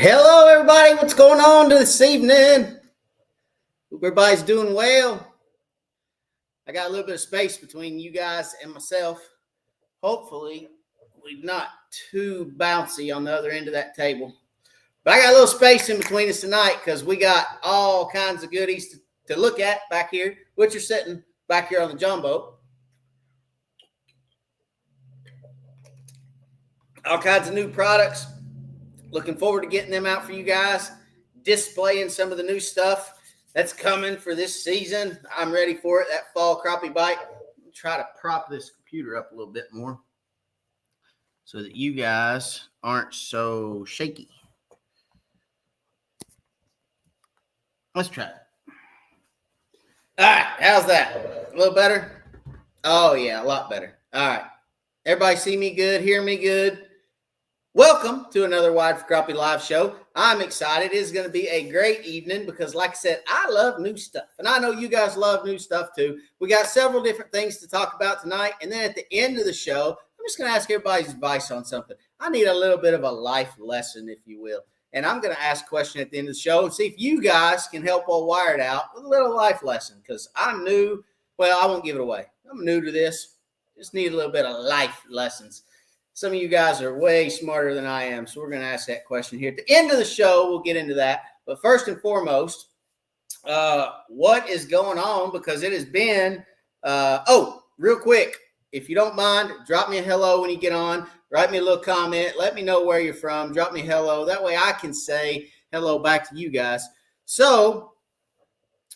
Hello, everybody. What's going on this evening? Hope everybody's doing well. I got a little bit of space between you guys and myself. Hopefully, we're not too bouncy on the other end of that table. But I got a little space in between us tonight because we got all kinds of goodies to look at back here, which are sitting back here on the jumbo. All kinds of new products. Looking forward to getting them out for you guys, displaying some of the new stuff that's coming for this season. I'm ready for it, that fall crappie bite. Try to prop this computer up a little bit more so that you guys aren't so shaky. Let's try it. All right, how's that? A little better? Oh, yeah, a lot better. All right. Everybody see me good, hear me good? Welcome to another Wide for Crappie live show. I'm excited. It is going to be a great evening because, like I said, I love new stuff. And I know you guys love new stuff too. We got several different things to talk about tonight. And then at the end of the show, I'm just going to ask everybody's advice on something. I need a little bit of a life lesson, if you will. And I'm going to ask a question at the end of the show and see if you guys can help old Wired out with a little life lesson because I'm new. Well, I won't give it away. I'm new to this. Just need a little bit of life lessons. Some of you guys are way smarter than I am, so we're going to ask that question here. At the end of the show, we'll get into that. But first and foremost, what is going on? Because it has been, real quick, if you don't mind, drop me a hello when you get on. Write me a little comment. Let me know where you're from. Drop me a hello. That way I can say hello back to you guys. So,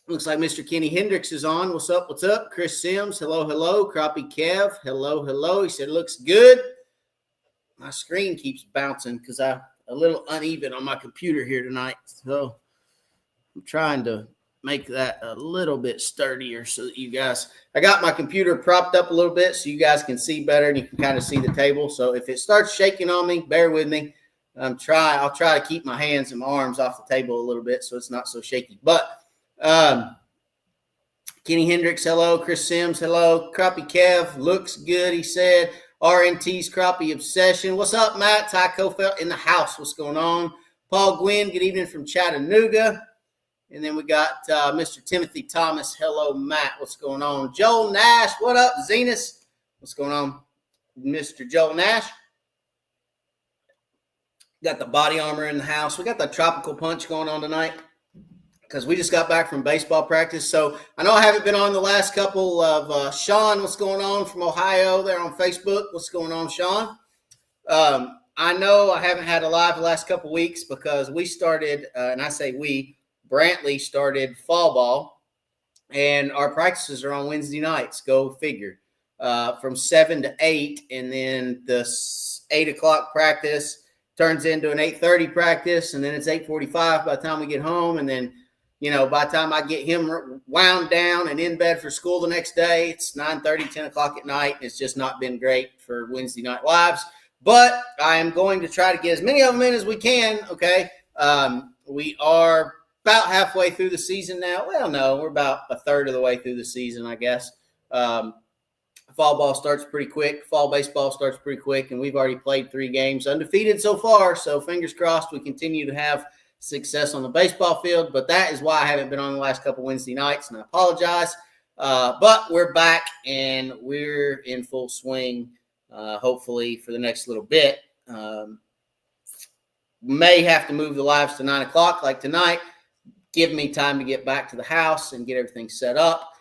looks like Mr. Kenny Hendricks is on. What's up? What's up? Chris Sims, hello, hello. Crappie Kev, hello, hello. He said, looks good. My screen keeps bouncing because I'm a little uneven on my computer here tonight. So I'm trying to make that a little bit sturdier so that you guys, I got my computer propped up a little bit so you guys can see better and you can kind of see the table. So if it starts shaking on me, bear with me. I'll try to keep my hands and my arms off the table a little bit so it's not so shaky. But Kenny Hendricks, hello. Chris Sims, hello. Crappie Kev, looks good, he said. RNT's Crappie Obsession. What's up, Matt? Ty Kofelt in the house. What's going on? Paul Gwynn, good evening from Chattanooga. And then we got Mr. Timothy Thomas. Hello, Matt. What's going on? Joel Nash. What up, Zenas? What's going on, Mr. Joel Nash? Got the body armor in the house. We got the tropical punch going on tonight because we just got back from baseball practice. So I know I haven't been on the last couple of Sean. What's going on from Ohio there on Facebook? What's going on, Sean? I know I haven't had a live the last couple weeks because we started, and I say we, Brantley started fall ball, and our practices are on Wednesday nights. Go figure. From 7 to 8, and then the 8 o'clock practice turns into an 8:30 practice, and then it's 8:45 by the time we get home, and then by the time I get him wound down and in bed for school the next day, it's 9:30, 10 o'clock at night. It's just not been great for Wednesday night lives. But I am going to try to get as many of them in as we can, okay? We are about halfway through the season now. Well, no, we're about a third of the way through the season, I guess. Fall ball starts pretty quick. Fall baseball starts pretty quick, and we've already played 3 games undefeated so far. So fingers crossed we continue to have success on the baseball field, but that is why I haven't been on the last couple Wednesday nights, and I apologize. But we're back, and we're in full swing, hopefully, for the next little bit. May have to move the lives to 9 o'clock like tonight. Give me time to get back to the house and get everything set up.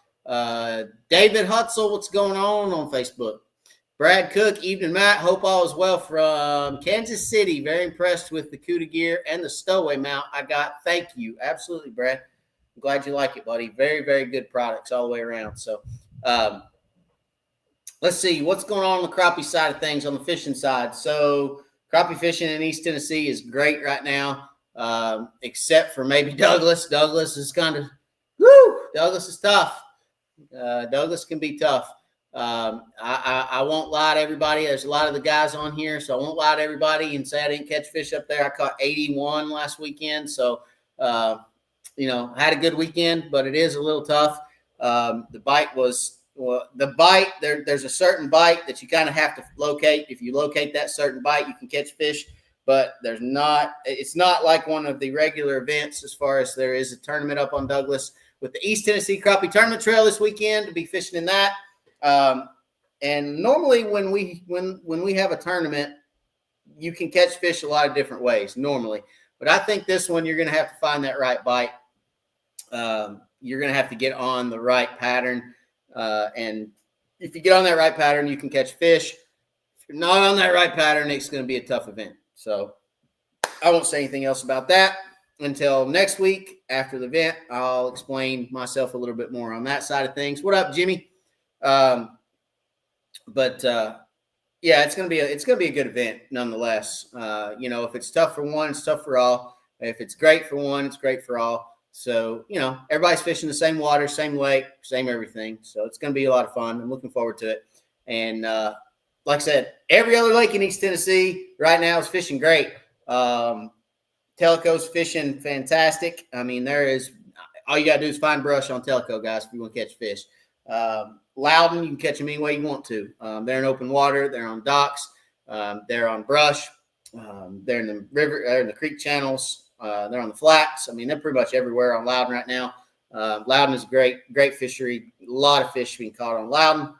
David Hutzel, what's going on Facebook? Brad Cook, evening, Matt. Hope all is well from Kansas City. Very impressed with the CUDA gear and the stowaway mount I got. Thank you. Absolutely, Brad. I'm glad you like it, buddy. Very, very good products all the way around. So let's see. What's going on the crappie side of things on the fishing side? So crappie fishing in East Tennessee is great right now, except for maybe Douglas. Douglas is kind of, Douglas is tough. Douglas can be tough. I won't lie to everybody. There's a lot of the guys on here, so I won't lie to everybody and say I didn't catch fish up there. I caught 81 last weekend, so I had a good weekend, but it is a little tough. The bite was there's a certain bite that you kind of have to locate. If you locate that certain bite, you can catch fish. but it's not like one of the regular events as far as there is a tournament up on Douglas with the East Tennessee Crappie Tournament Trail this weekend to be fishing in that. And normally when we have a tournament, you can catch fish a lot of different ways normally. But I think this one you're going to have to find that right bite. You're going to have to get on the right pattern. And if you get on that right pattern, you can catch fish. If you're not on that right pattern, it's going to be a tough event. So I won't say anything else about that until next week after the event. I'll explain myself a little bit more on that side of things. What up, Jimmy? Yeah, it's gonna be a good event nonetheless. If it's tough for one, it's tough for all. If it's great for one, it's great for all. So everybody's fishing the same water, same lake, same everything. So it's gonna be a lot of fun. I'm looking forward to it. And like I said, every other lake in East Tennessee right now is fishing great. Tellico's fishing fantastic. I mean, there is all you got to do is find brush on Tellico, guys, if you want to catch fish. Loudon, you can catch them any way you want to. They're in open water. They're on docks. They're on brush. They're in the river. They're in the creek channels. They're on the flats. I mean, they're pretty much everywhere on Loudon right now. Loudon is a great fishery. A lot of fish being caught on Loudon.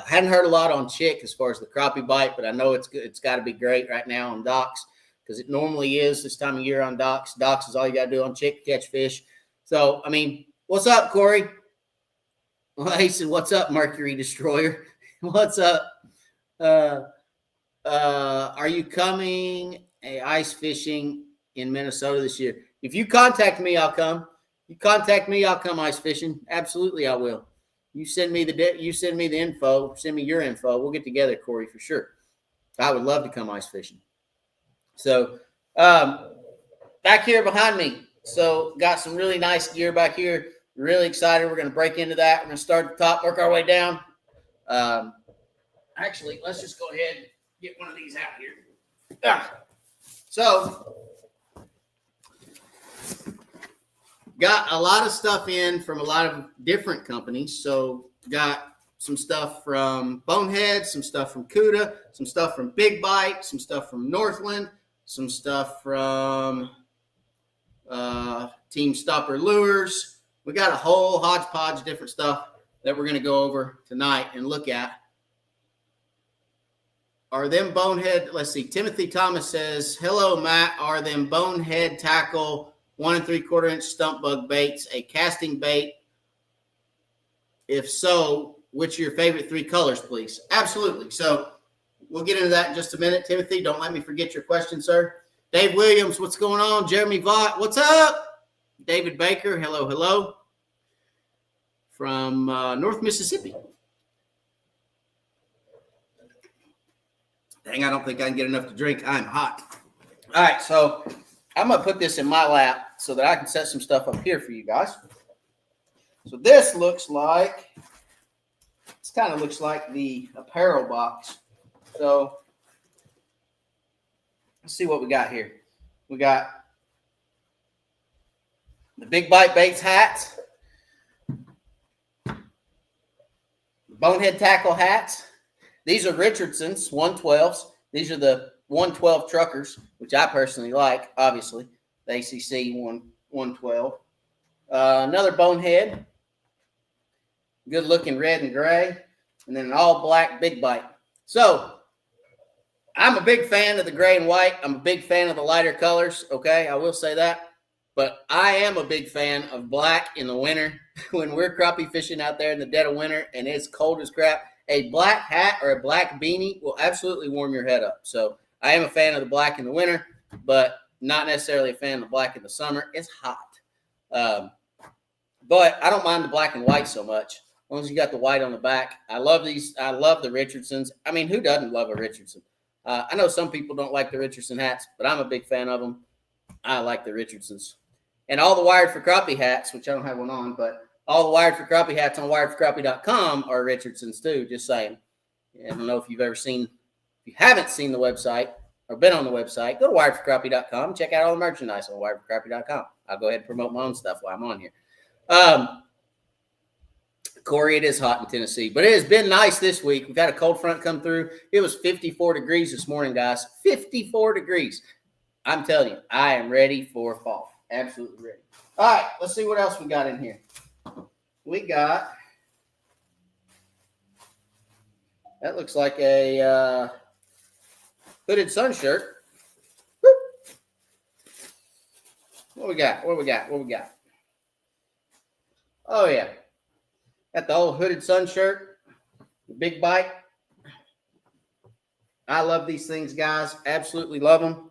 Hadn't heard a lot on Chick as far as the crappie bite, but I know it's good. It's got to be great right now on docks because it normally is this time of year on docks. Docks is all you got to do on Chick to catch fish. So, I mean, what's up, Corey? Well, he said, "What's up, Mercury Destroyer? What's up? Are you coming ice fishing in Minnesota this year? If you contact me, I'll come. You contact me, I'll come ice fishing. Absolutely, I will. You send me the info. Send me your info. We'll get together, Corey, for sure. I would love to come ice fishing. So, back here behind me. So, got some really nice gear back here. Really excited. We're going to break into that. We're going to start at the top, work our way down. Actually, let's just go ahead and get one of these out here. So, got a lot of stuff in from a lot of different companies. So, got some stuff from Bonehead, some stuff from Cuda, some stuff from Big Bite, some stuff from Northland, some stuff from Team Stopper Lures. We got a whole hodgepodge of different stuff that we're going to go over tonight and look at. Are them Bonehead? Let's see. Timothy Thomas says, "Hello, Matt. Are them Bonehead tackle 1 3/4 inch stump bug baits a casting bait? If so, which are your favorite 3 colors, please?" Absolutely. So we'll get into that in just a minute. Timothy, don't let me forget your question, sir. Dave Williams, what's going on? Jeremy Vaught, what's up? David Baker, hello, hello. From North Mississippi. Dang, I don't think I can get enough to drink. I'm hot. All right, so I'm going to put this in my lap so that I can set some stuff up here for you guys. So this looks like, the apparel box. So let's see what we got here. We got the Big Bite Baits hats, the Bonehead Tackle hats. These are Richardson's 112s. These are the 112 truckers, which I personally like, obviously. The ACC 112. Another Bonehead. Good looking red and gray. And then an all black Big Bite. So I'm a big fan of the gray and white. I'm a big fan of the lighter colors. Okay, I will say that. But I am a big fan of black in the winter. When we're crappie fishing out there in the dead of winter and it's cold as crap, a black hat or a black beanie will absolutely warm your head up. So I am a fan of the black in the winter, but not necessarily a fan of the black in the summer. It's hot. But I don't mind the black and white so much. As long as you got the white on the back. I love these. I love the Richardsons. I mean, who doesn't love a Richardson? I know some people don't like the Richardson hats, but I'm a big fan of them. I like the Richardsons. And all the Wired for Crappie hats, which I don't have one on, but all the Wired for Crappie hats on wiredforcrappie.com are Richardsons too, just saying. I don't know if you've ever seen, if you haven't seen the website or been on the website, go to wiredforcrappie.com, check out all the merchandise on wiredforcrappie.com. I'll go ahead and promote my own stuff while I'm on here. Corey, it is hot in Tennessee, but it has been nice this week. We've had a cold front come through. It was 54 degrees this morning, guys. 54 degrees. I'm telling you, I am ready for fall. Absolutely ready. All right, let's see what else we got in here. We got, that looks like a hooded sun shirt. Woo. What we got? Oh, yeah. Got the old hooded sun shirt, the big bite. I love these things, guys. Absolutely love them.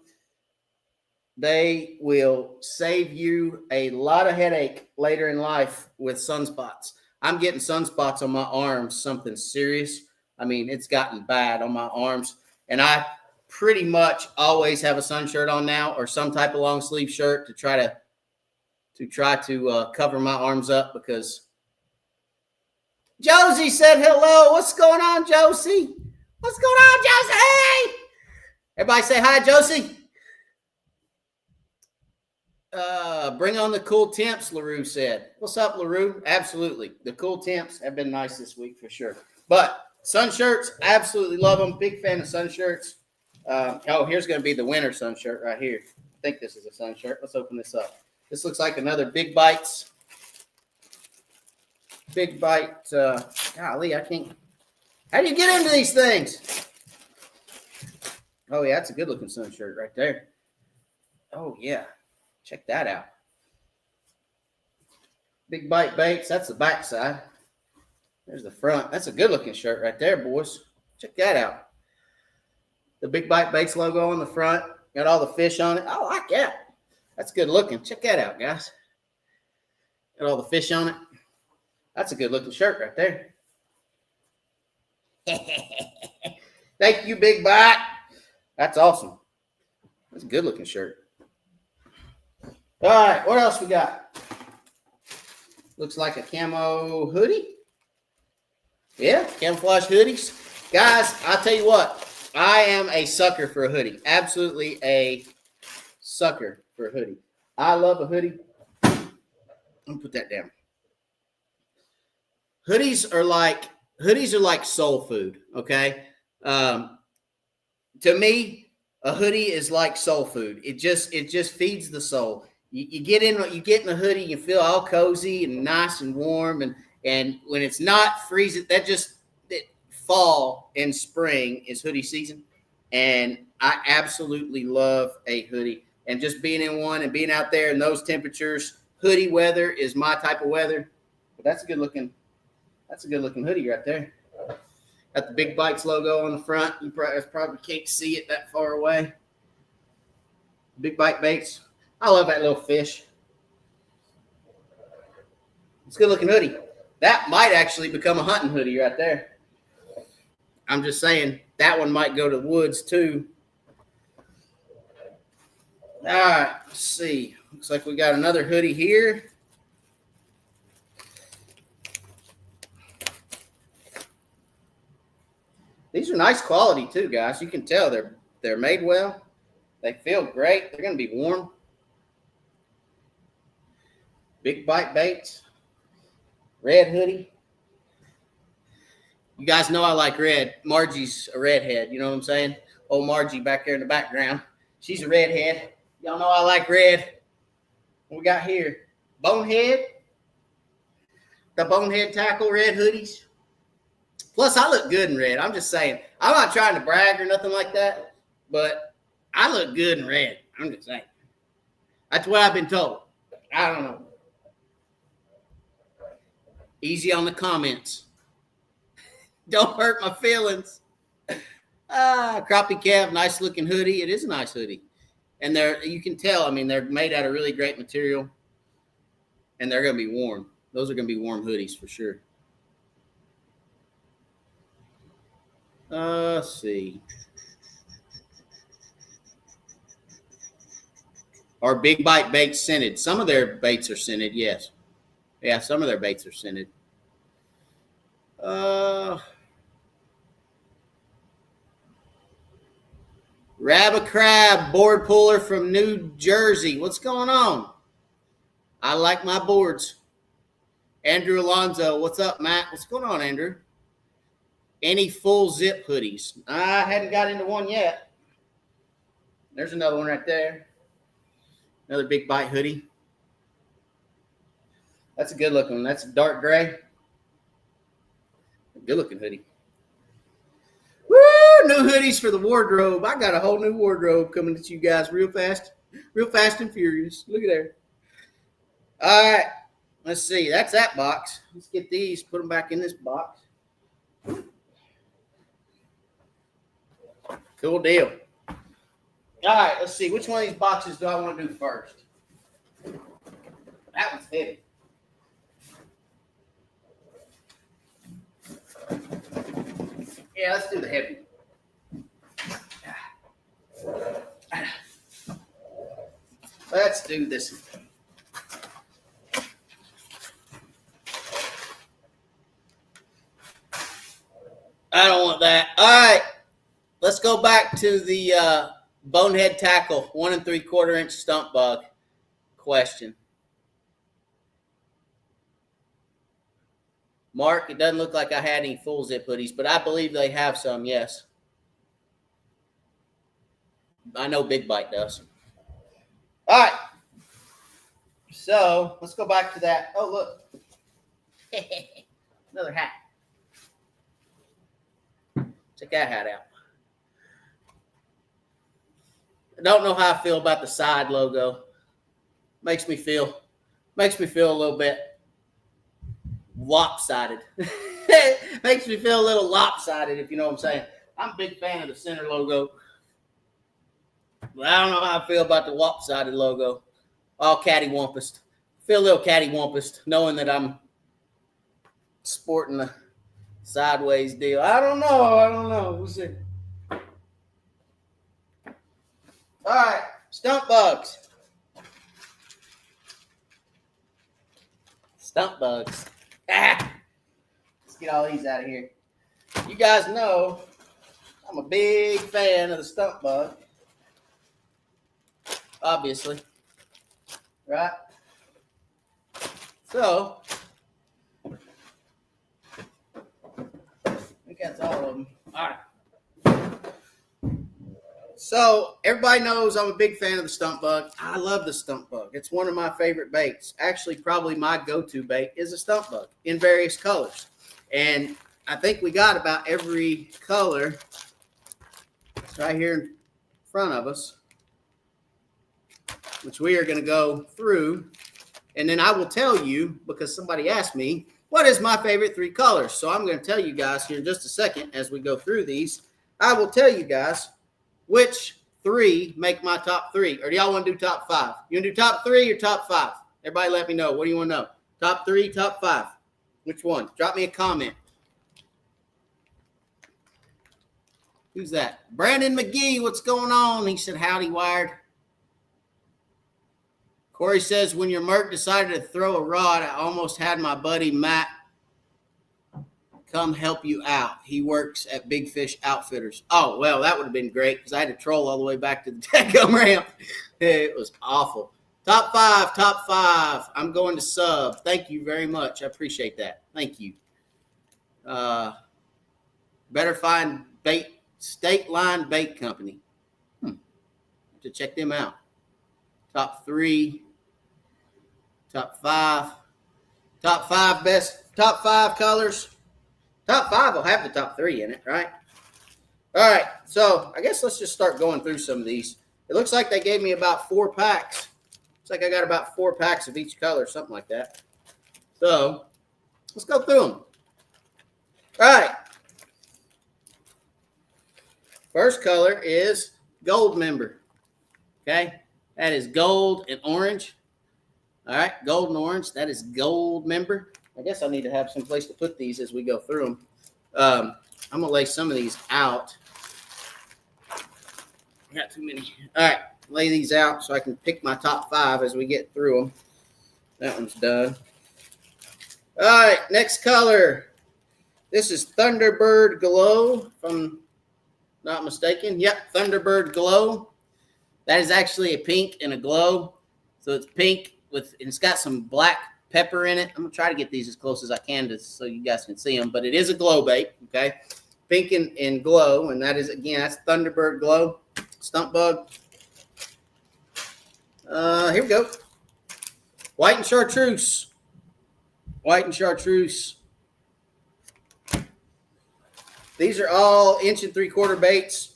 They will save you a lot of headache later in life with sunspots. I'm getting sunspots on my arms, something serious. I mean, it's gotten bad on my arms. And I pretty much always have a sun shirt on now or some type of long sleeve shirt to try to cover my arms up because Josie said hello. What's going on, Josie? What's going on, Josie? Everybody say hi, Josie. Bring on the cool temps, LaRue said. What's up, LaRue? Absolutely. The cool temps have been nice this week for sure. But sun shirts, absolutely love them. Big fan of sun shirts. Here's going to be the winter sun shirt right here. I think this is a sun shirt. Let's open this up. This looks like another Big Bites. Big Bite. Golly, I can't. How do you get into these things? Oh, yeah, that's a good-looking sun shirt right there. Oh, yeah. Check that out. Big Bite Baits. That's the back side. There's the front. That's a good-looking shirt right there, boys. Check that out. The Big Bite Baits logo on the front. Got all the fish on it. I like that. That's good-looking. Check that out, guys. Got all the fish on it. That's a good-looking shirt right there. Thank you, Big Bite. That's awesome. That's a good-looking shirt. All right, what else we got? Looks like a camo hoodie. Yeah, camouflage hoodies. Guys, I'll tell you what. I am a sucker for a hoodie. Absolutely a sucker for a hoodie. I love a hoodie. Let me put that down. Hoodies are like soul food, okay? To me, a hoodie is like soul food. It just feeds the soul. You get in the hoodie, you feel all cozy and nice and warm, and when it's not freezing, fall and spring is hoodie season, and I absolutely love a hoodie. And just being in one and being out there in those temperatures, hoodie weather is my type of weather. But that's a good looking hoodie right there. Got the Big Bites logo on the front. You probably can't see it that far away. Big Bite Baits. I love that little fish. It's a good looking hoodie. That might actually become a hunting hoodie right there. I'm just saying that one might go to the woods too. All right, let's see. Looks like we got another hoodie here. These are nice quality too, guys. You can tell they're made well. They feel great. They're going to be warm. Big Bite Baits. Red hoodie. You guys know I like red. Margie's a redhead. You know what I'm saying? Old Margie back there in the background. She's a redhead. Y'all know I like red. What we got here? Bonehead. The Bonehead Tackle red hoodies. Plus, I look good in red. I'm just saying. I'm not trying to brag or nothing like that, but I look good in red. I'm just saying. That's what I've been told. I don't know. Easy on the comments. Don't hurt my feelings. Crappie Cav, nice looking hoodie. It is a nice hoodie. And you can tell, they're made out of really great material. And they're going to be warm. Those are going to be warm hoodies for sure. Let's see. Are Big Bite Baits scented? Some of their baits are scented, yes. Yeah, some of their baits are scented. Crab board puller from New Jersey. What's going on? I like my boards. Andrew Alonzo, what's up, Matt? What's going on, Andrew? Any full zip hoodies? I hadn't got into one yet. There's another one right there. Another Big Bite hoodie. That's a good looking one. That's a dark gray. Good looking hoodie. Woo! New hoodies for the wardrobe. I got a whole new wardrobe coming at you guys real fast and furious. Look at there. All right. Let's see. That's that box. Let's get these, put them back in this box. Cool deal. All right. Let's see. Which one of these boxes do I want to do first? That one's heavy. Yeah, let's do the heavy. Let's do this. I don't want that. All right. Let's go back to the bonehead tackle, 1 3/4 inch stump bug question. Mark, it doesn't look like I had any full zip hoodies, but I believe they have some, yes. I know Big Bite does. All right. So let's go back to that. Oh, look. Another hat. Check that hat out. I don't know how I feel about the side logo. Makes me feel a little bit lopsided. Makes me feel a little lopsided, if you know what I'm saying. I'm a big fan of the center logo. But I don't know how I feel about the lopsided logo. All cattywampus. Feel a little cattywampus knowing that I'm sporting a sideways deal. I don't know. We'll see. All right. Stump bugs. Let's get all these out of here. You guys know I'm a big fan of the stump bug. Obviously. Right? So, I think that's all of them. All right. So, everybody knows I'm a big fan of the stump bug. I love the stump bug. It's one of my favorite baits. Actually, probably my go-to bait is a stump bug in various colors. And I think we got about every color. It's right here in front of us, which we are going to go through. And then I will tell you, because somebody asked me, what is my favorite 3 colors? So I'm going to tell you guys here in just a second as we go through these. I will tell you guys which 3 make my top 3. Or do y'all want to do top 5? You want to do top 3 or top 5? Everybody let me know. What do you want to know? Top 3, top 5? Which one? Drop me a comment. Who's that? Brandon McGee, what's going on? He said, howdy, Wired. Corey says, when your Merc decided to throw a rod, I almost had my buddy Matt come help you out. He works at Big Fish Outfitters. Oh, well, that would have been great because I had to troll all the way back to the Tecum ramp. It was awful. Top 5. I'm going to sub. Thank you very much. I appreciate that. Thank you. Better Find Bait, State Line Bait Company. To check them out. Top 3. Top 5. Top 5 best. Top 5 colors. Top 5 will have the top 3 in it, right? All right. So I guess let's just start going through some of these. It looks like they gave me about 4 packs. Looks like I got about 4 packs of each color, something like that. So let's go through them. All right. First color is Gold Member. Okay. That is gold and orange. All right. Gold and orange. That is Gold Member. I guess I need to have some place to put these as we go through them. I'm going to lay some of these out. I got too many. All right. Lay these out so I can pick my top 5 as we get through them. That one's done. All right. Next color. This is Thunderbird Glow, if I'm not mistaken. Yep. Thunderbird Glow. That is actually a pink and a glow. So it's pink and it's got some black pepper in it. I'm gonna try to get these as close as I can so you guys can see them, but it is a glow bait, okay? Pink and glow, and that is, again, that's Thunderbird Glow, stump bug. Here we go. White and chartreuse. White and chartreuse. These are all 1 3/4 baits.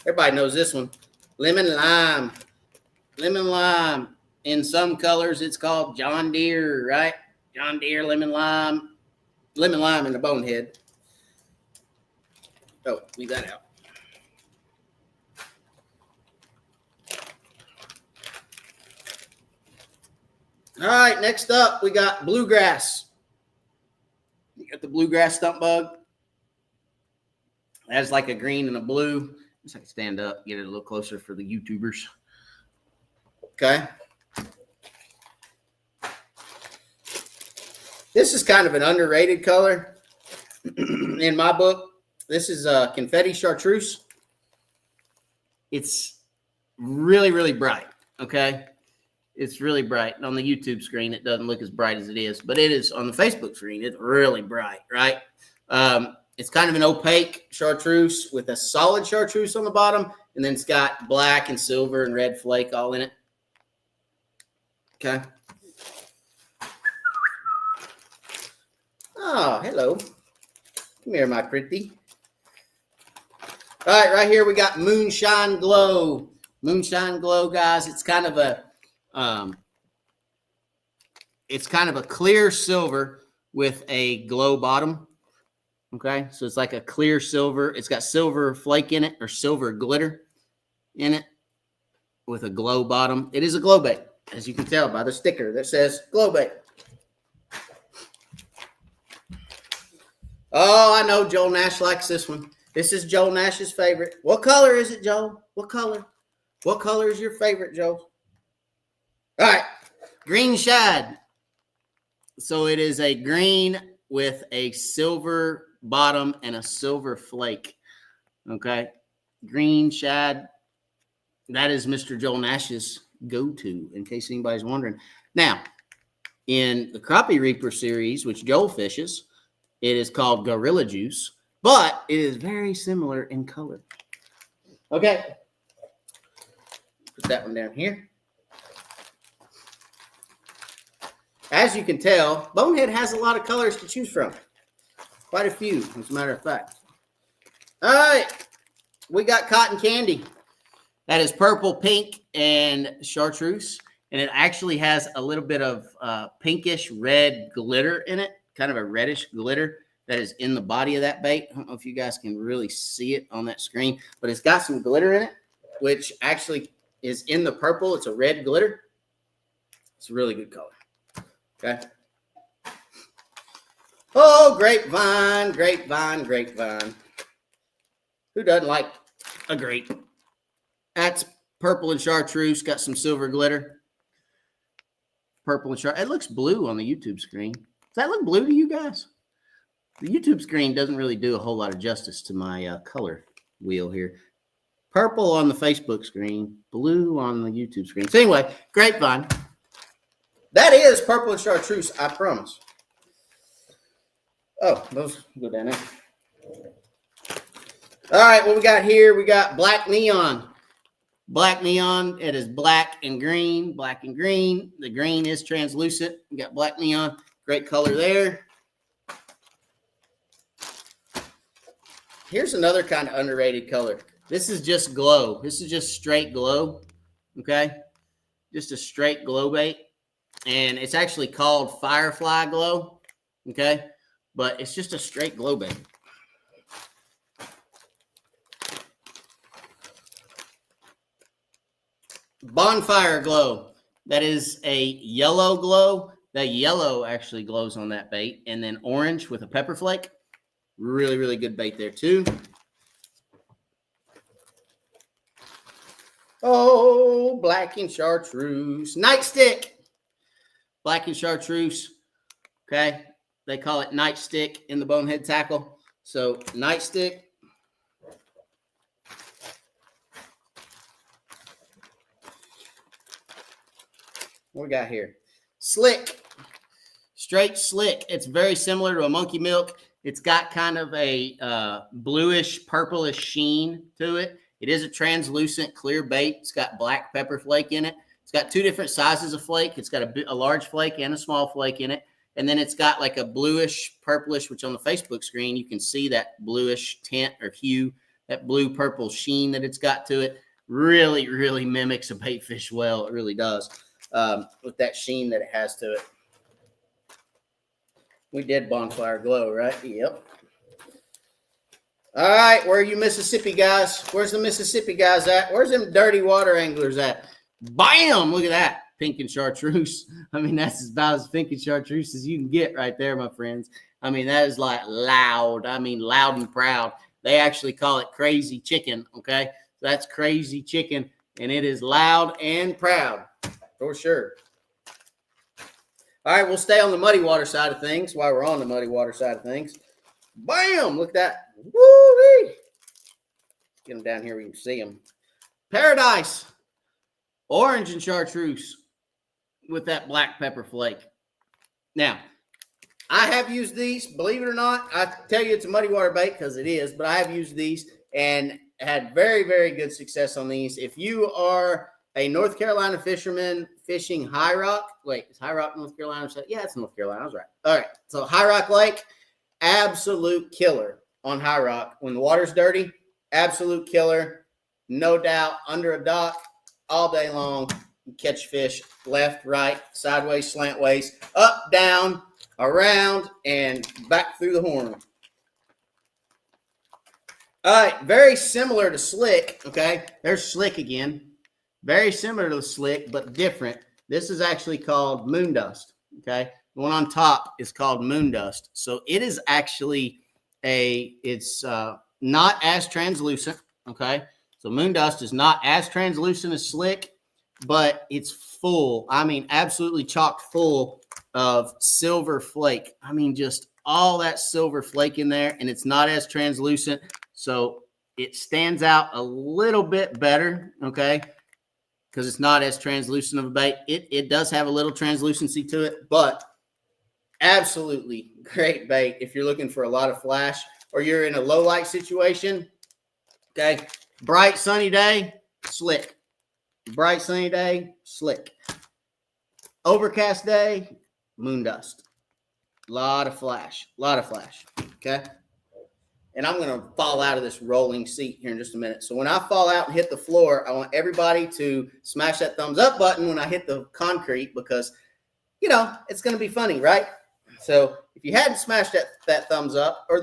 Everybody knows this one. Lemon lime. Lemon lime. In some colors, it's called John Deere, right? John Deere lemon lime. Lemon lime in the bonehead. Oh, leave that out. All right, next up, we got bluegrass. You got the bluegrass stump bug. That's like a green and a blue. Just like stand up, get it a little closer for the YouTubers. Okay. This is kind of an underrated color in my book. This is confetti chartreuse. It's really, really bright, okay? It's really bright. On the YouTube screen, it doesn't look as bright as it is, but it is on the Facebook screen. It's really bright, right? It's kind of an opaque chartreuse with a solid chartreuse on the bottom, and then it's got black and silver and red flake all in it. Okay. Oh, hello. Come here, my pretty. All right, right here we got Moonshine Glow. Moonshine Glow, guys. It's kind of a clear silver with a glow bottom. Okay, so it's like a clear silver. It's got silver flake in it, or silver glitter in it with a glow bottom. It is a glow bait, as you can tell by the sticker that says glow bait. Oh, I know Joel Nash likes this one. This is Joel Nash's favorite. What color is it, Joel? What color? What color is your favorite, Joel? All right, green shad. So it is a green with a silver bottom and a silver flake. Okay, green shad. That is Mr. Joel Nash's go-to, in case anybody's wondering. Now, in the Crappie Reaper series, which Joel fishes, it is called Gorilla Juice, but it is very similar in color. Okay. Put that one down here. As you can tell, Bonehead has a lot of colors to choose from. Quite a few, as a matter of fact. All right. We got cotton candy. That is purple, pink, and chartreuse. And it actually has a little bit of pinkish red glitter in it. Kind of a reddish glitter that is in the body of that bait. I don't know if you guys can really see it on that screen, but it's got some glitter in it, which actually is in the purple. It's a red glitter. It's a really good color. Okay. Oh, grapevine, grapevine, grapevine. Who doesn't like a grape? That's purple and chartreuse. Got some silver glitter. Purple and chartreuse. It looks blue on the YouTube screen. Does that look blue to you guys? The YouTube screen doesn't really do a whole lot of justice to my color wheel here. Purple on the Facebook screen, blue on the YouTube screen. So anyway, grapevine. That is purple and chartreuse, I promise. Oh, those go down there. All right, what we got here? We got black neon. Black neon, it is black and green, black and green. The green is translucent. We got black neon. Great color there. Here's another kind of underrated color. This is just glow. This is just straight glow, okay? Just a straight glow bait. And it's actually called Firefly Glow, okay? But it's just a straight glow bait. Bonfire Glow. That is a yellow glow. The yellow actually glows on that bait. And then orange with a pepper flake. Really, really good bait there too. Oh, black and chartreuse. Nightstick. Black and chartreuse. Okay. They call it nightstick in the bonehead tackle. So nightstick. What we got here? Slick. Straight slick. It's very similar to a monkey milk. It's got kind of a bluish, purplish sheen to it. It is a translucent, clear bait. It's got black pepper flake in it. It's got two different sizes of flake. It's got a large flake and a small flake in it. And then it's got like a bluish, purplish, which on the Facebook screen, you can see that bluish tint or hue, that blue purple sheen that it's got to it. Really, really mimics a bait fish well. It really does, with that sheen that it has to it. We did bonfire glow, right? Yep. All right, where are you Mississippi guys? Where's the Mississippi guys at? Where's them dirty water anglers at? Bam! Look at that. Pink and chartreuse. I mean, that's about as pink and chartreuse as you can get right there, my friends. I mean, that is like loud. I mean, loud and proud. They actually call it crazy chicken, okay? So that's crazy chicken, and it is loud and proud for sure. All right, we'll stay on the muddy water side of things while we're on the muddy water side of things. Bam! Look at that. Woo-wee! Get them down here where you can see them. Paradise. Orange and chartreuse with that black pepper flake. Now, I have used these. Believe it or not, I tell you it's a muddy water bait because it is, but I have used these and had very, very good success on these. If you are a North Carolina fisherman fishing High Rock. Wait, is High Rock North Carolina? Yeah, it's North Carolina. I was right. All right. So High Rock Lake, absolute killer on High Rock. When the water's dirty, absolute killer. No doubt. Under a dock all day long. You catch fish left, right, sideways, slantways, up, down, around, and back through the horn. All right. Very similar to slick. Okay. There's slick again. Very similar to the slick, but different. This is actually called moon dust, okay? The one on top is called moon dust. So it is actually it's not as translucent, okay? So moon dust is not as translucent as slick, but it's full. I mean, absolutely chock full of silver flake. I mean, just all that silver flake in there, and it's not as translucent. So it stands out a little bit better, okay? Because it's not as translucent of a bait. It does have a little translucency to it, but absolutely great bait if you're looking for a lot of flash or you're in a low light situation. Okay. Bright sunny day, slick. Bright sunny day, slick. Overcast day, moon dust. A lot of flash. Okay. And I'm going to fall out of this rolling seat here in just a minute. So when I fall out and hit the floor, I want everybody to smash that thumbs up button when I hit the concrete because, you know, it's going to be funny, right? So if you hadn't smashed that thumbs up or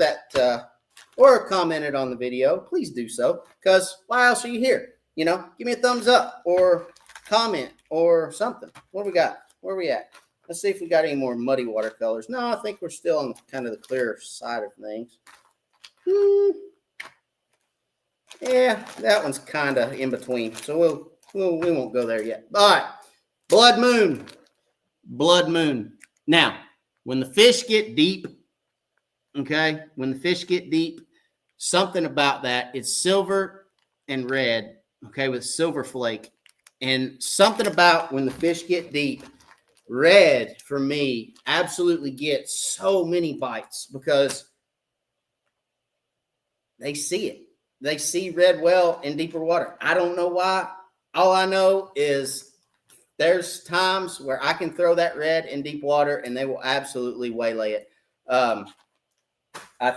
or commented on the video, please do so because why else are you here? You know, give me a thumbs up or comment or something. What do we got? Where are we at? Let's see if we got any more muddy watercolors. No, I think we're still on kind of the clearer side of things. Yeah, that one's kind of in between. So we won't go there yet. All right. Blood moon. Blood moon. Now, when the fish get deep, okay, when the fish get deep, something about that, it's silver and red, okay, with silver flake. And something about when the fish get deep, red for me absolutely gets so many bites because they see it. They see red well in deeper water. I don't know why. All I know is there's times where I can throw that red in deep water and they will absolutely waylay it. I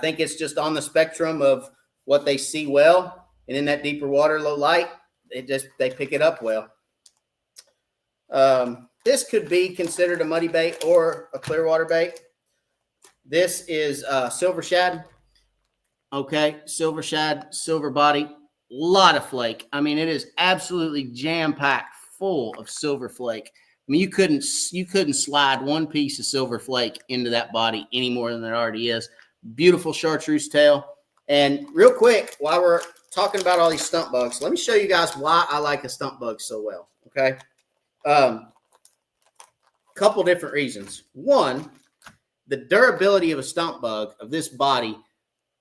think it's just on the spectrum of what they see well. And in that deeper water, low light, they pick it up well. This could be considered a muddy bait or a clear water bait. This is silver shad. Okay, silver shad, silver body, a lot of flake. I mean, it is absolutely jam-packed full of silver flake. I mean, you couldn't slide one piece of silver flake into that body any more than it already is. Beautiful chartreuse tail. And real quick, while we're talking about all these stump bugs, let me show you guys why I like a stump bug so well, okay? Couple different reasons. One, the durability of a stump bug of this body,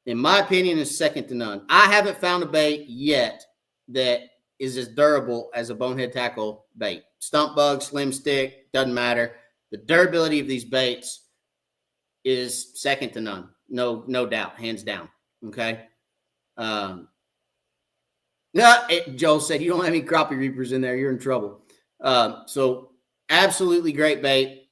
in my opinion, is second to none. I haven't found a bait yet that is as durable as a bonehead tackle bait. Stump bug, slim stick, doesn't matter. The durability of these baits is second to none. No doubt, hands down. Okay. Joel said, you don't have any crappie reapers in there, you're in trouble. So absolutely great bait.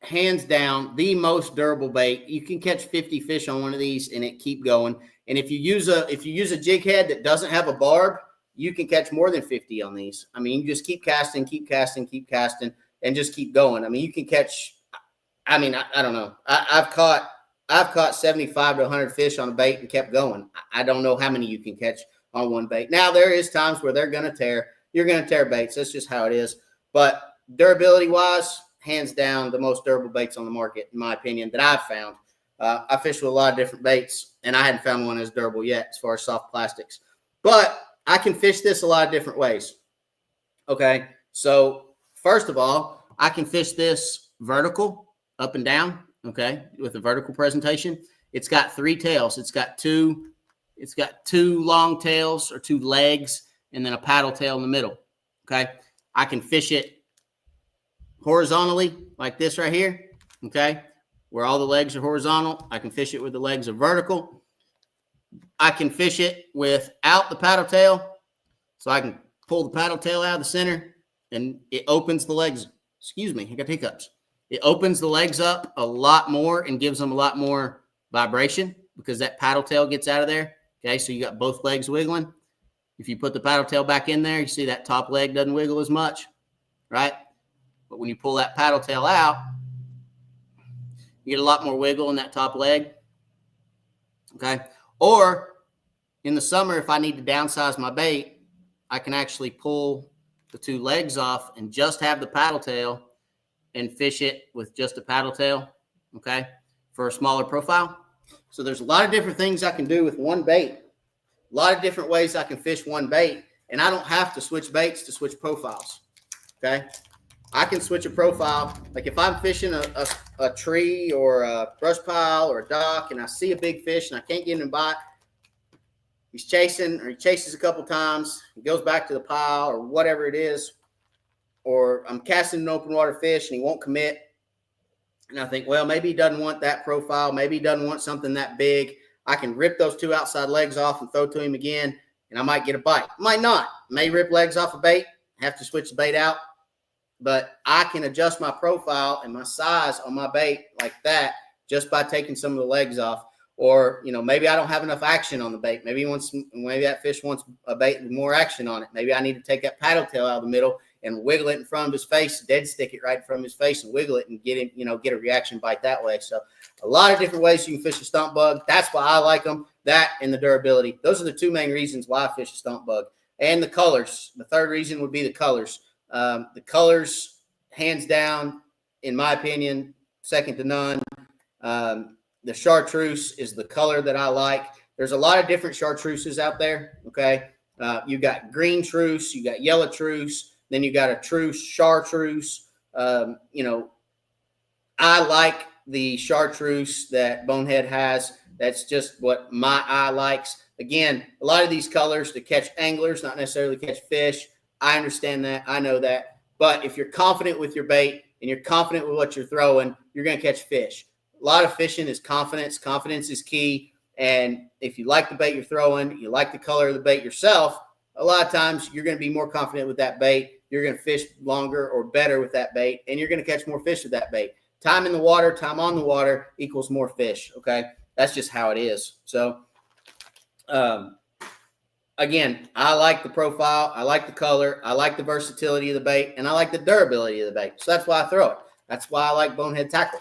Hands down, the most durable bait. You can catch 50 fish on one of these and it keep going. And if you use a jig head that doesn't have a barb, you can catch more than 50 on these. I mean, you just keep casting, and just keep going. I mean, you can catch. I mean, I don't know. I've caught 75 to 100 fish on a bait and kept going. I don't know how many you can catch on one bait. Now there is times where they're going to tear. You're going to tear baits. That's just how it is. But durability wise, hands down, the most durable baits on the market, in my opinion, that I've found. I fish with a lot of different baits, and I hadn't found one as durable yet as far as soft plastics. But I can fish this a lot of different ways. Okay, so first of all, I can fish this vertical, up and down, okay, with a vertical presentation. It's got 3 tails. It's got two long tails or 2 legs, and then a paddle tail in the middle. Okay, I can fish it horizontally like this right here, okay, where all the legs are horizontal. I can fish it where the legs are vertical. I can fish it without the paddle tail, so I can pull the paddle tail out of the center, and it opens the legs. Excuse me, I got hiccups. It opens the legs up a lot more and gives them a lot more vibration because that paddle tail gets out of there. Okay, so you got both legs wiggling. If you put the paddle tail back in there, you see that top leg doesn't wiggle as much, right? But when you pull that paddle tail out, you get a lot more wiggle in that top leg. Okay. Or in the summer, if I need to downsize my bait, I can actually pull the 2 legs off and just have the paddle tail and fish it with just a paddle tail, okay, for a smaller profile. So there's a lot of different things I can do with one bait. A lot of different ways I can fish one bait, and I don't have to switch baits to switch profiles, okay? I can switch a profile. Like if I'm fishing a tree or a brush pile or a dock and I see a big fish and I can't get him to bite, he's chasing, or he chases a couple times, he goes back to the pile or whatever it is, or I'm casting an open water fish and he won't commit. And I think, well, maybe he doesn't want that profile. Maybe he doesn't want something that big. I can rip those 2 outside legs off and throw to him again, and I might get a bite. Might not. May rip legs off a bait, have to switch the bait out. But I can adjust my profile and my size on my bait like that just by taking some of the legs off. Or, you know, maybe I don't have enough action on the bait. Maybe that fish wants a bait with more action on it. Maybe I need to take that paddle tail out of the middle and wiggle it in front of his face, dead stick it right in front of his face and wiggle it and get him, you know, get a reaction bite that way. So a lot of different ways you can fish a stump bug. That's why I like them. That and the durability. Those are the 2 main reasons why I fish a stump bug. And the colors. The third reason would be the colors. The colors, hands down, in my opinion, second to none. The chartreuse is the color that I like. There's a lot of different chartreuses out there, okay? You got green truce, you got yellow truce, then you got a truce chartreuse. You know, I like the chartreuse that Bonehead has. That's just what my eye likes. Again, a lot of these colors to catch anglers, not necessarily catch fish. I understand that. I know that. But if you're confident with your bait and you're confident with what you're throwing, you're going to catch fish. A lot of fishing is confidence. Confidence is key. And if you like the bait you're throwing, you like the color of the bait yourself, a lot of times you're going to be more confident with that bait. You're going to fish longer or better with that bait, and you're going to catch more fish with that bait. Time in the water, time on the water equals more fish, okay? That's just how it is. So, again, I like the profile. I like the color. I like the versatility of the bait, and I like the durability of the bait. So that's why I throw it. That's why I like Bonehead Tackle.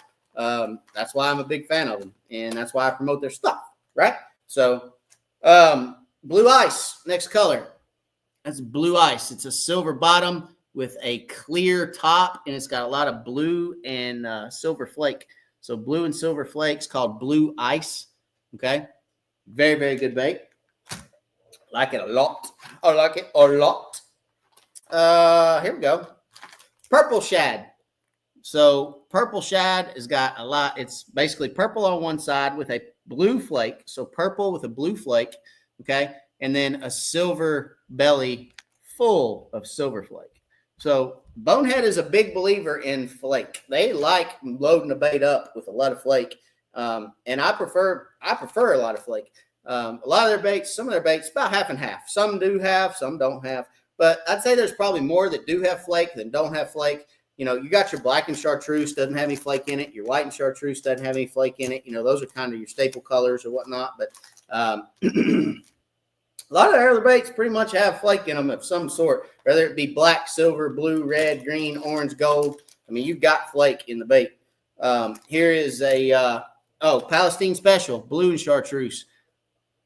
That's why I'm a big fan of them, and that's why I promote their stuff, right? So, blue ice, next color. That's blue ice. It's a silver bottom with a clear top, and it's got a lot of blue and silver flake. So blue and silver flakes called blue ice, okay? Very, very good bait. Like it a lot. I like it a lot. Here we go. Purple shad. So purple shad has got a lot. It's basically purple on one side with a blue flake. So purple with a blue flake, okay? And then a silver belly full of silver flake. So Bonehead is a big believer in flake. They like loading the bait up with a lot of flake, and I prefer a lot of flake. A lot of their baits, some of their baits, about half and half. Some do have, some don't have. But I'd say there's probably more that do have flake than don't have flake. You know, you got your black and chartreuse, doesn't have any flake in it. Your white and chartreuse doesn't have any flake in it. You know, those are kind of your staple colors or whatnot. But a lot of their other baits pretty much have flake in them of some sort, whether it be black, silver, blue, red, green, orange, gold. I mean, you've got flake in the bait. Here is a, Palestine Special, blue and chartreuse.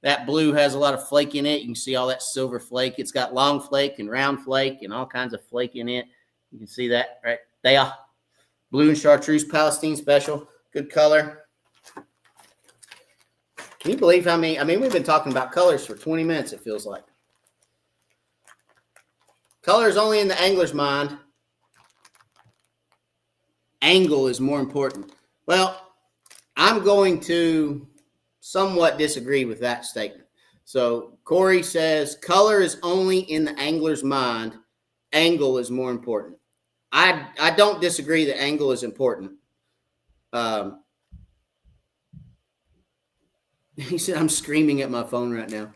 That blue has a lot of flake in it. You can see all that silver flake. It's got long flake and round flake and all kinds of flake in it. You can see that right there. Blue and chartreuse Palestine Special. Good color. Can you believe how many? I mean, we've been talking about colors for 20 minutes, it feels like. Color is only in the angler's mind. Angle is more important. Well, I'm going to somewhat disagree with that statement. So Corey says color is only in the angler's mind. Angle is more important. I don't disagree that angle is important. He said, I'm screaming at my phone right now.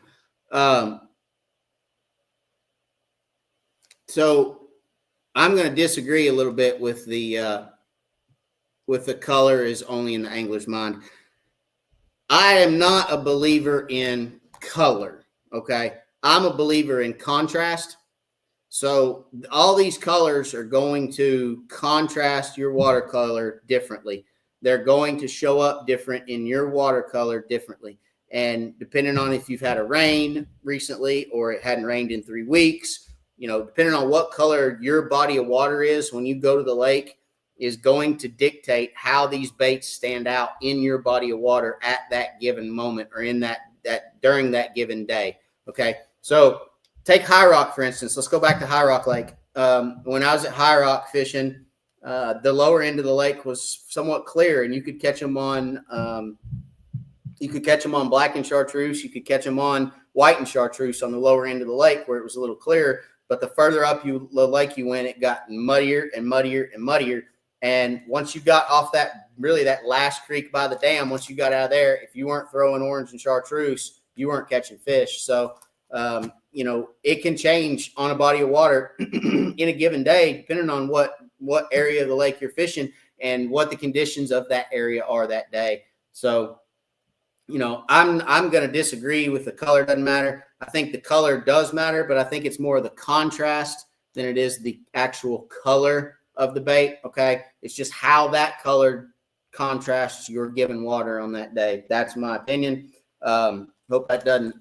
So I'm going to disagree a little bit with the color is only in the angler's mind. I am not a believer in color, okay? I'm a believer in contrast. So all these colors are going to contrast your watercolor differently. They're going to show up different in your watercolor differently. And depending on if you've had a rain recently or it hadn't rained in 3 weeks, you know, depending on what color your body of water is when you go to the lake, is going to dictate how these baits stand out in your body of water at that given moment or in that during that given day. Okay. So take High Rock, for instance. Let's go back to High Rock Lake. When I was at High Rock fishing, the lower end of the lake was somewhat clear and you could catch them on, black and chartreuse. You could catch them on white and chartreuse on the lower end of the lake where it was a little clearer. But the further up the lake you went, it got muddier and muddier and muddier. And once you got off that last creek by the dam, once you got out of there, if you weren't throwing orange and chartreuse, you weren't catching fish. So, you know, it can change on a body of water in a given day, depending on what area of the lake you're fishing and what the conditions of that area are that day. So, you know, I'm going to disagree with the color doesn't matter. I think the color does matter, but I think it's more the contrast than it is the actual color of the bait. Okay. It's just how that color contrasts your given water on that day. That's my opinion. Hope that doesn't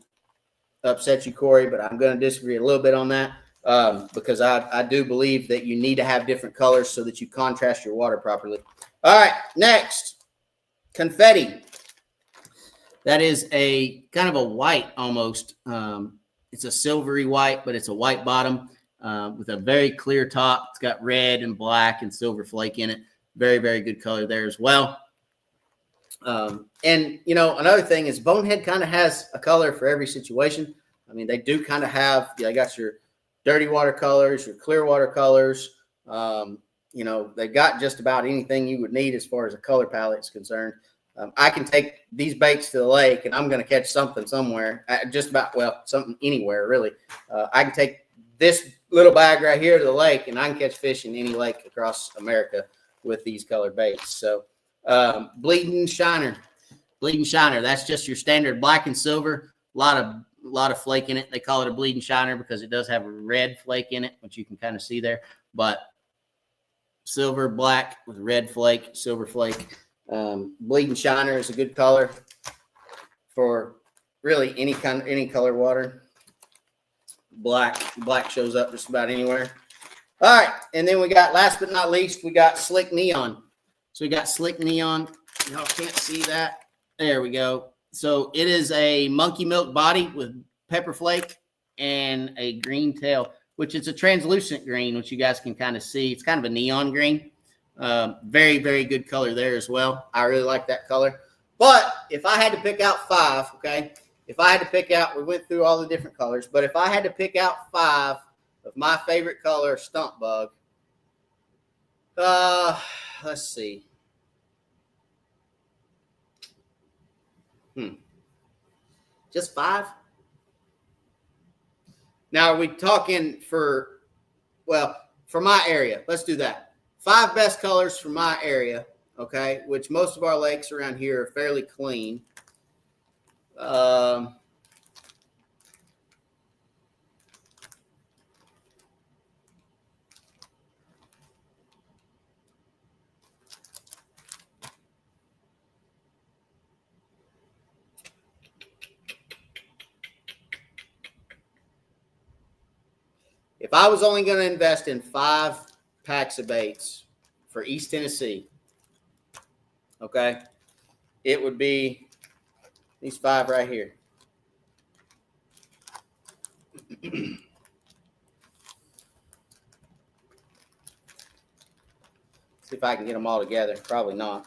upset you, Corey, but I'm going to disagree a little bit on that because I do believe that you need to have different colors so that you contrast your water properly. All right. Next, confetti. That is a kind of a white almost. It's a silvery white, but it's a white bottom. With a very clear top. It's got red and black and silver flake in it. Very, very good color there as well. And, you know, another thing is Bonehead kind of has a color for every situation. I mean, they do kind of have, they got your dirty watercolors, your clear watercolors. You know, they got just about anything you would need as far as a color palette is concerned. I can take these baits to the lake and I'm going to catch something somewhere, just about, well, something anywhere really. I can take this little bag right here to the lake and I can catch fish in any lake across America with these colored baits. So bleeding shiner, that's just your standard black and silver. A lot of flake in it. They call it a bleeding shiner because it does have a red flake in it, which you can kind of see there. But silver, black with red flake, silver flake. Bleeding shiner is a good color for really any color water. Black shows up just about anywhere. All right, and then we got, last but not least, we got slick neon. So we got slick neon. Y'all can't see that. There we go. So it is a monkey milk body with pepper flake and a green tail, which is a translucent green, which you guys can kind of see. It's kind of a neon green. Very, very good color there as well. I really like that color. But if I had to pick out 5, okay, if I had to pick out, we went through all the different colors, but if I had to pick out 5 of my favorite color stump bug. Let's see. Just 5? Now, are we talking for my area? Let's do that. 5 best colors for my area, okay, which most of our lakes around here are fairly clean. If I was only going to invest in 5 packs of baits for East Tennessee, okay, it would be these 5 right here. See if I can get them all together. Probably not.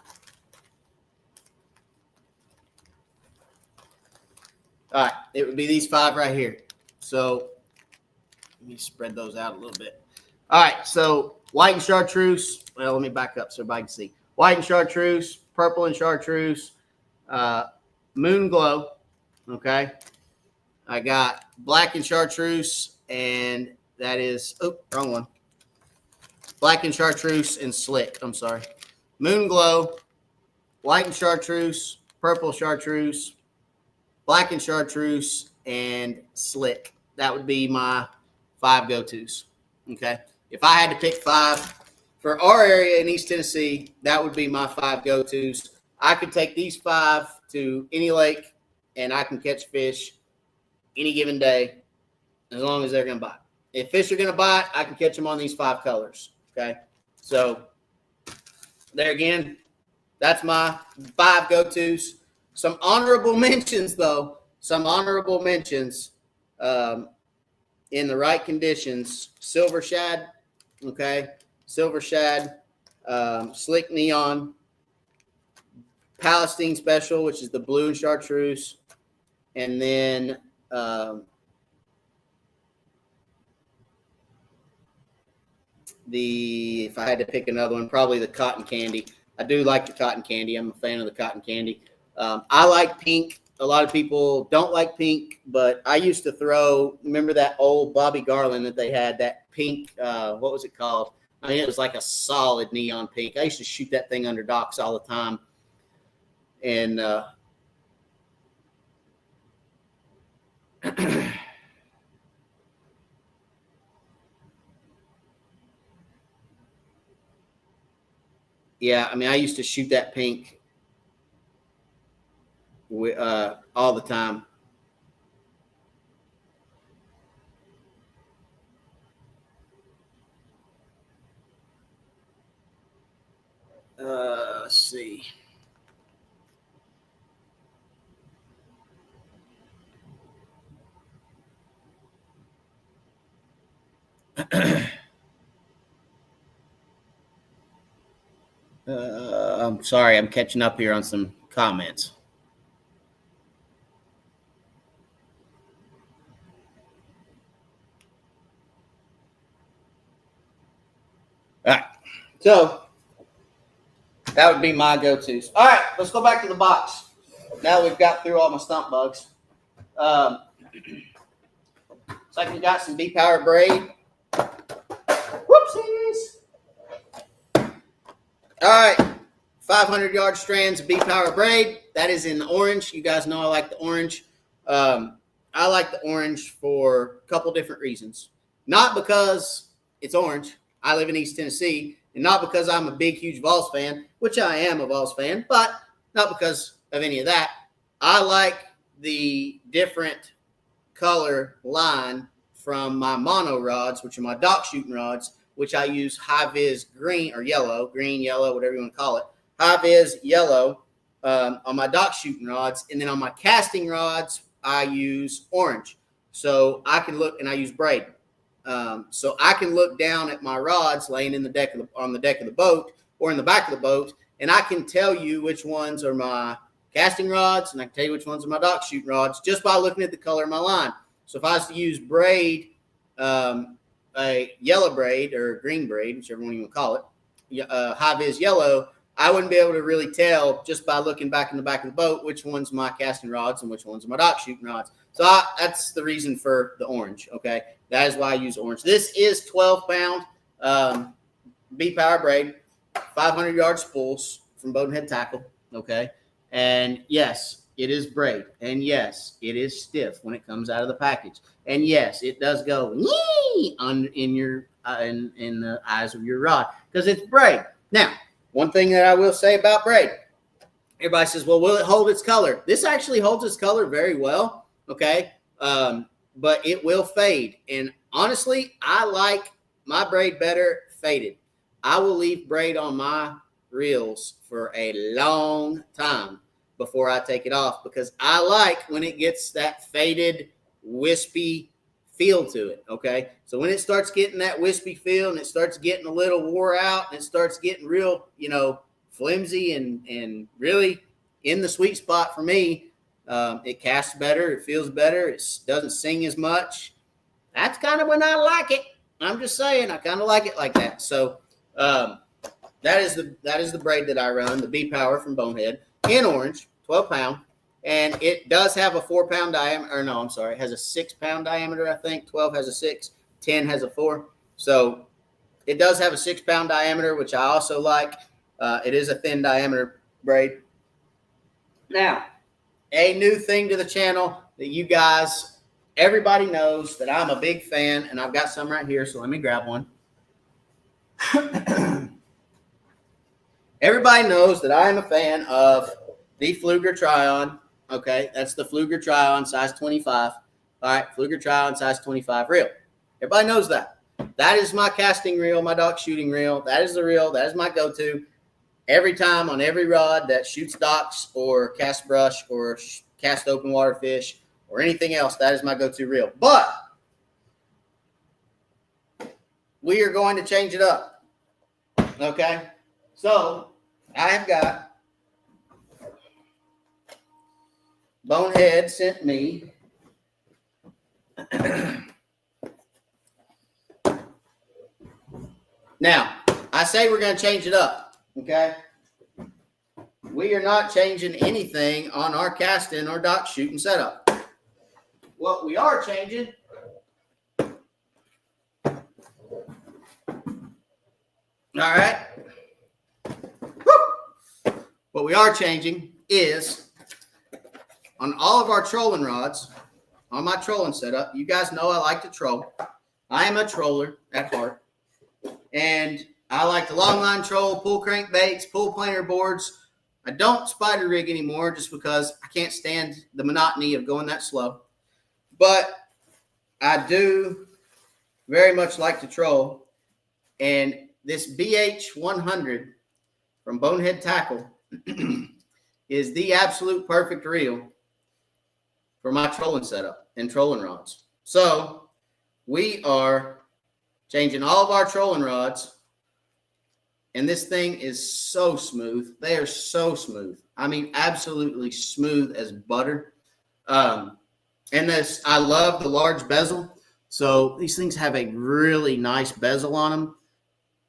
All right, it would be these 5 right here. So let me spread those out a little bit. All right, so white and chartreuse. Well, let me back up so everybody can see. White and chartreuse, purple and chartreuse, moon glow. Okay. I got black and chartreuse, and that is, wrong one. Black and chartreuse and slick. I'm sorry. Moon glow, white and chartreuse, purple chartreuse, black and chartreuse, and slick. That would be my 5 go-tos. Okay. If I had to pick 5 for our area in East Tennessee, that would be my 5 go-tos. I could take these 5 to any lake, and I can catch fish any given day as long as they're going to bite. If fish are going to bite, I can catch them on these 5 colors. Okay. So there again, that's my 5 go-tos. Some honorable mentions, though. Some honorable mentions in the right conditions. Silver shad, okay? Silver shad, slick neon, Palestine special, which is the blue and chartreuse, and then if I had to pick another one, probably the cotton candy. I do like the cotton candy. I'm a fan of the cotton candy. I like pink. A lot of people don't like pink, but I used to remember that old Bobby Garland that they had, that pink, what was it called? I mean, it was like a solid neon pink. I used to shoot that thing under docks all the time. And yeah, I mean, I used to shoot that pink all the time. Let's see. I'm sorry, I'm catching up here on some comments. All right, so that would be my go-tos. All right, let's go back to the box. Now we've got through all my stump bugs. Looks like we got some B-Power braid. Whoopsies. All right, 500-yard strands of B-Power braid. That is in the orange. You guys know I like the orange. I like the orange for a couple different reasons. Not because it's orange. I live in East Tennessee, and not because I'm a big, huge Vols fan, which I am a Vols fan, but not because of any of that. I like the different color line from my mono rods, which are my dock shooting rods, which I use high-vis green or yellow, green, yellow, whatever you want to call it, high-vis yellow on my dock shooting rods. And then on my casting rods, I use orange. So I can look, and I use braid. So I can look down at my rods laying in on the deck of the boat or in the back of the boat, and I can tell you which ones are my casting rods, and I can tell you which ones are my dock shooting rods just by looking at the color of my line. So if I was to use braid a yellow braid or green braid, whichever one you want to call it, high-vis yellow, I wouldn't be able to really tell just by looking back in the back of the boat which one's my casting rods and which one's my dock shooting rods. So that's the reason for the orange, okay? That is why I use orange. This is 12-pound B-Power braid, 500-yard spools from Bonehead Tackle, okay? And yes, it is braid. And yes, it is stiff when it comes out of the package. And yes, it does go in the eyes of your rod because it's braid. Now, one thing that I will say about braid, everybody says, well, will it hold its color? This actually holds its color very well, okay? But it will fade. And honestly, I like my braid better faded. I will leave braid on my reels for a long time before I take it off because I like when it gets that faded, wispy feel to it, okay? So when it starts getting that wispy feel and it starts getting a little wore out and it starts getting real, flimsy and really in the sweet spot for me, it casts better, it feels better, it doesn't sing as much. That's kind of when I like it. I'm just saying, I kind of like it like that. So that is the braid that I run, the B-Power from Bonehead in orange, 12-pound. And it does have a 4-pound diameter. Or no, I'm sorry. It has a 6-pound diameter, I think. 12 has a 6. 10 has a 4. So it does have a 6-pound diameter, which I also like. It is a thin diameter braid. Now, a new thing to the channel that you guys, everybody knows that I'm a big fan, and I've got some right here, so let me grab one. Everybody knows that I am a fan of the Pflueger Try-On. Okay, that's the Pflueger Try-On size 25. All right, Pflueger Try-On size 25 reel. Everybody knows that. That is my casting reel, my dock shooting reel. That is the reel. That is my go-to. Every time on every rod that shoots docks or cast brush or cast open water fish or anything else, that is my go-to reel. But we are going to change it up. Okay, so I have got Bonehead sent me now. I say we're going to change it up. Okay, we are not changing anything on our casting or dock shooting setup. What we are changing all right. What we are changing is on all of our trolling rods, on my trolling setup. You guys know I like to troll. I am a troller at heart. And I like to long line troll, pull crankbaits, pull planer boards. I don't spider rig anymore just because I can't stand the monotony of going that slow. But I do very much like to troll. And this BH100 from Bonehead Tackle is the absolute perfect reel for my trolling setup and trolling rods. So we are changing all of our trolling rods, and this thing is so smooth. They are so smooth. I mean, absolutely smooth as butter. And this, I love the large bezel. So these things have a really nice bezel on them,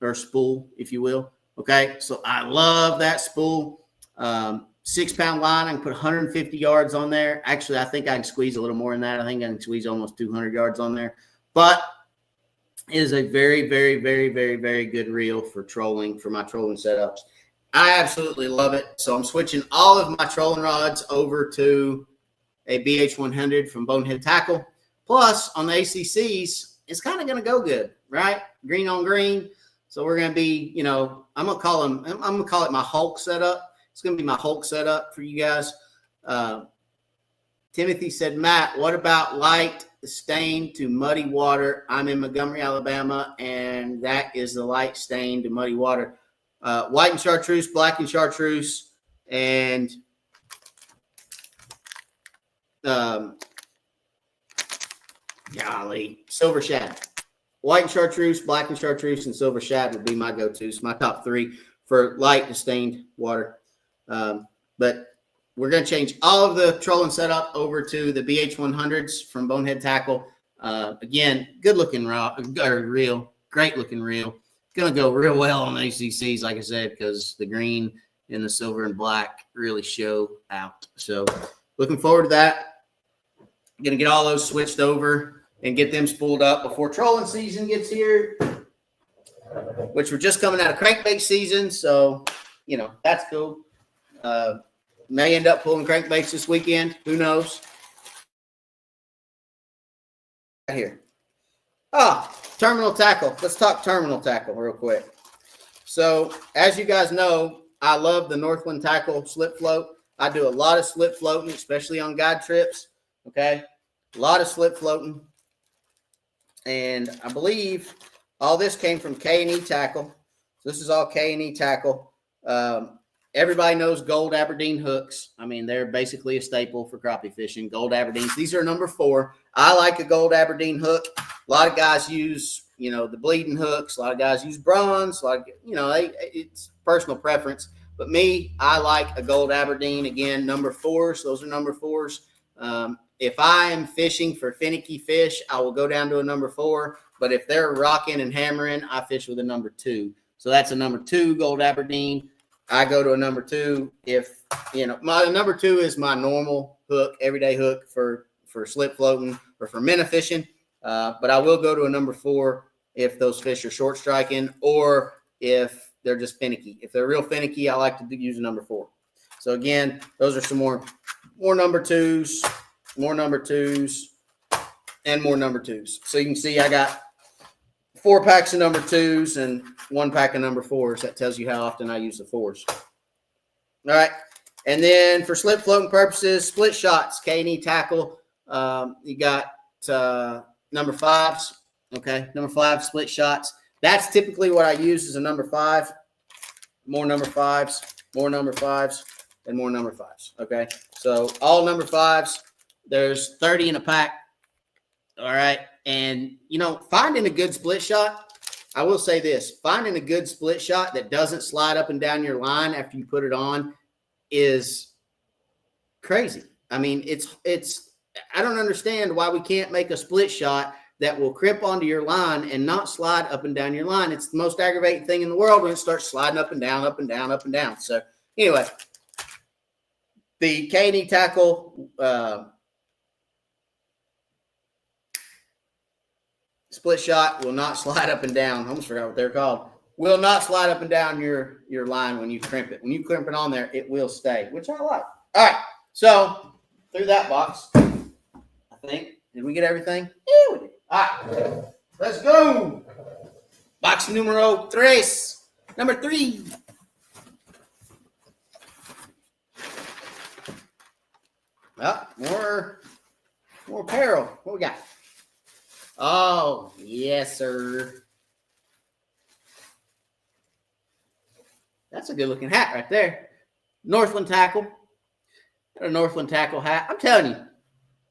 or spool, if you will. Okay, so I love that spool. 6-pound line, I can put 150 yards on there. Actually, I think I can squeeze a little more than that. I think I can squeeze almost 200 yards on there. But it is a very, very, very, very, very good reel for trolling, for my trolling setups. I absolutely love it. So I'm switching all of my trolling rods over to a BH100 from Bonehead Tackle. Plus, on the ACCs, it's kind of going to go good, right? Green on green. So we're going to be, I'm going to call it my Hulk setup. It's going to be my Hulk setup for you guys. Timothy said, Matt, what about light stain to muddy water? I'm in Montgomery, Alabama, and that is the light stain to muddy water. White and chartreuse, black and chartreuse, and silver shad. White and chartreuse, black and chartreuse, and silver shad would be my go-tos, my top 3 for light and stained water. But we're going to change all of the trolling setup over to the BH100s from Bonehead Tackle. Again, good looking reel, great looking reel. Going to go real well on ACCs, like I said, because the green and the silver and black really show out. So looking forward to that. Going to get all those switched over and get them spooled up before trolling season gets here, which we're just coming out of crankbait season. So, you know, that's cool. May end up pulling crankbaits this weekend. Who knows? Here. Terminal tackle. Let's talk terminal tackle real quick. So, as you guys know, I love the Northland tackle slip float. I do a lot of slip floating, especially on guide trips. Okay. A lot of slip floating. And I believe all this came from K&E Tackle. So this is all K&E Tackle. Everybody knows gold Aberdeen hooks. I mean, they're basically a staple for crappie fishing. Gold Aberdeens. These are number 4. I like a gold Aberdeen hook. A lot of guys use, you know, the bleeding hooks. A lot of guys use bronze. It's personal preference. But me, I like a gold Aberdeen. Again, number 4s. Those are number 4s. If I am fishing for finicky fish, I will go down to a number 4. But if they're rocking and hammering, I fish with a number 2. So that's a number 2 gold Aberdeen. I go to a number 2 if, you know, my number 2 is my normal hook, everyday hook for slip floating or for minnow fishing. But I will go to a number 4 if those fish are short striking or if they're just finicky. If they're real finicky, I like to use a number 4. So again, those are some more number 2s, more number 2s, and more number 2s. So you can see I got 4 packs of number 2s and 1 pack of number 4s. That tells you how often I use the 4s. All right. And then for slip floating purposes, split shots, K&E Tackle. You got number 5s. Okay. Number 5 split shots. That's typically what I use as a number 5. More number 5s, more number 5s, and more number 5s. Okay. So all number 5s, there's 30 in a pack. All right. And, you know, finding a good split shot, I will say this, finding a good split shot that doesn't slide up and down your line after you put it on is crazy. I mean, I don't understand why we can't make a split shot that will crip onto your line and not slide up and down your line. It's the most aggravating thing in the world when it starts sliding up and down, up and down, up and down. So anyway, the K&E Tackle, split shot will not slide up and down. I almost forgot what they're called. Will not slide up and down your line when you crimp it. When you crimp it on there, it will stay, which I like. All right. So through that box, I think. Did we get everything? Yeah, we did. All right. Let's go. Box numero 3. Number 3. Well, more apparel. What we got? Oh, yes, sir. That's a good-looking hat right there. Northland Tackle. Got a Northland Tackle hat. I'm telling you,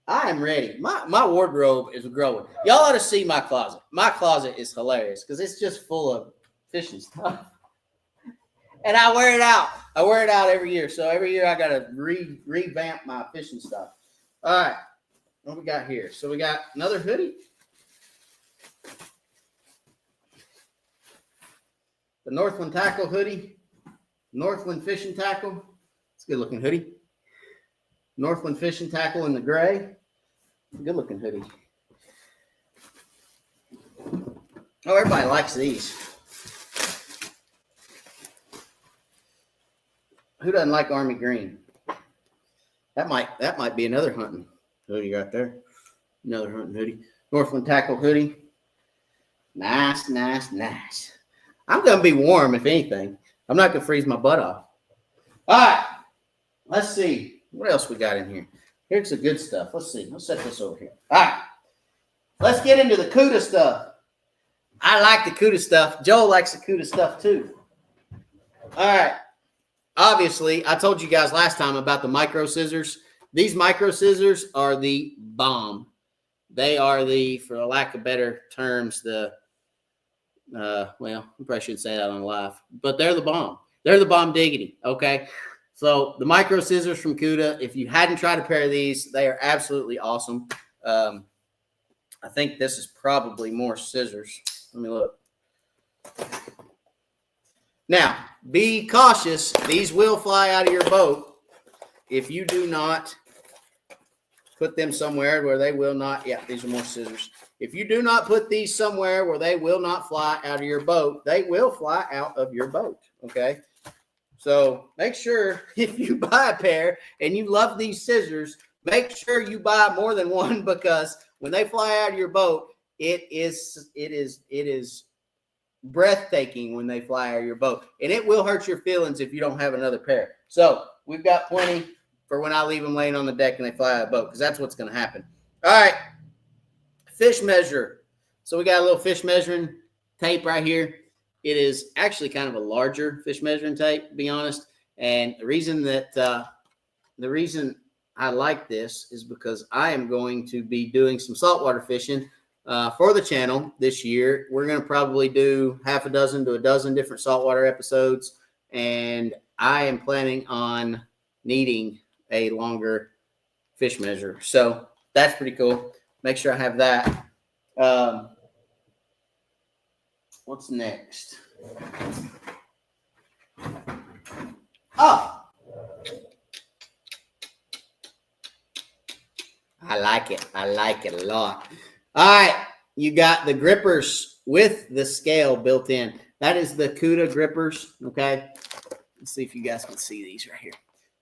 I am ready. My wardrobe is growing. Y'all ought to see my closet. My closet is hilarious because it's just full of fishing stuff. And I wear it out. I wear it out every year. So every year I got to revamp my fishing stuff. All right. What we got here? So we got another hoodie. The Northland Tackle hoodie. Northland Fishing Tackle. It's a good-looking hoodie. Northland Fishing Tackle in the gray. Good-looking hoodie. Oh, everybody likes these. Who doesn't like army green? That might be another hunting hoodie right there. Another hunting hoodie. Northland Tackle hoodie. Nice, nice, nice. I'm going to be warm, if anything. I'm not going to freeze my butt off. All right. Let's see. What else we got in here? Here's the good stuff. Let's see. Let's set this over here. All right. Let's get into the CUDA stuff. I like the CUDA stuff. Joel likes the CUDA stuff too. All right. Obviously, I told you guys last time about the micro scissors. These micro scissors are the bomb. They are for lack of better terms, well, we probably shouldn't say that on live, but they're the bomb. They're the bomb diggity, okay? So the micro scissors from CUDA, if you hadn't tried a pair of these, they are absolutely awesome. I think this is probably more scissors. Let me look. Now, be cautious. These will fly out of your boat if you do not put them somewhere where they will not. Yeah, these are more scissors. If you do not put these somewhere where they will not fly out of your boat, they will fly out of your boat. Okay. So make sure if you buy a pair and you love these scissors, make sure you buy more than one, because when they fly out of your boat, it is breathtaking when they fly out of your boat, and it will hurt your feelings if you don't have another pair. So we've got plenty for when I leave them laying on the deck and they fly out of the boat, because that's what's going to happen. All right, fish measure. So we got a little fish measuring tape right here. It is actually kind of a larger fish measuring tape, to be honest. And the reason I like this is because I am going to be doing some saltwater fishing for the channel this year. We're going to probably do half a dozen to a dozen different saltwater episodes, and I am planning on needing a longer fish measure. So that's pretty cool. Make sure I have that. What's next? Oh, I like it. I like it a lot. All right, you got the grippers with the scale built in. That is the Cuda grippers, okay? Let's see if you guys can see these right here.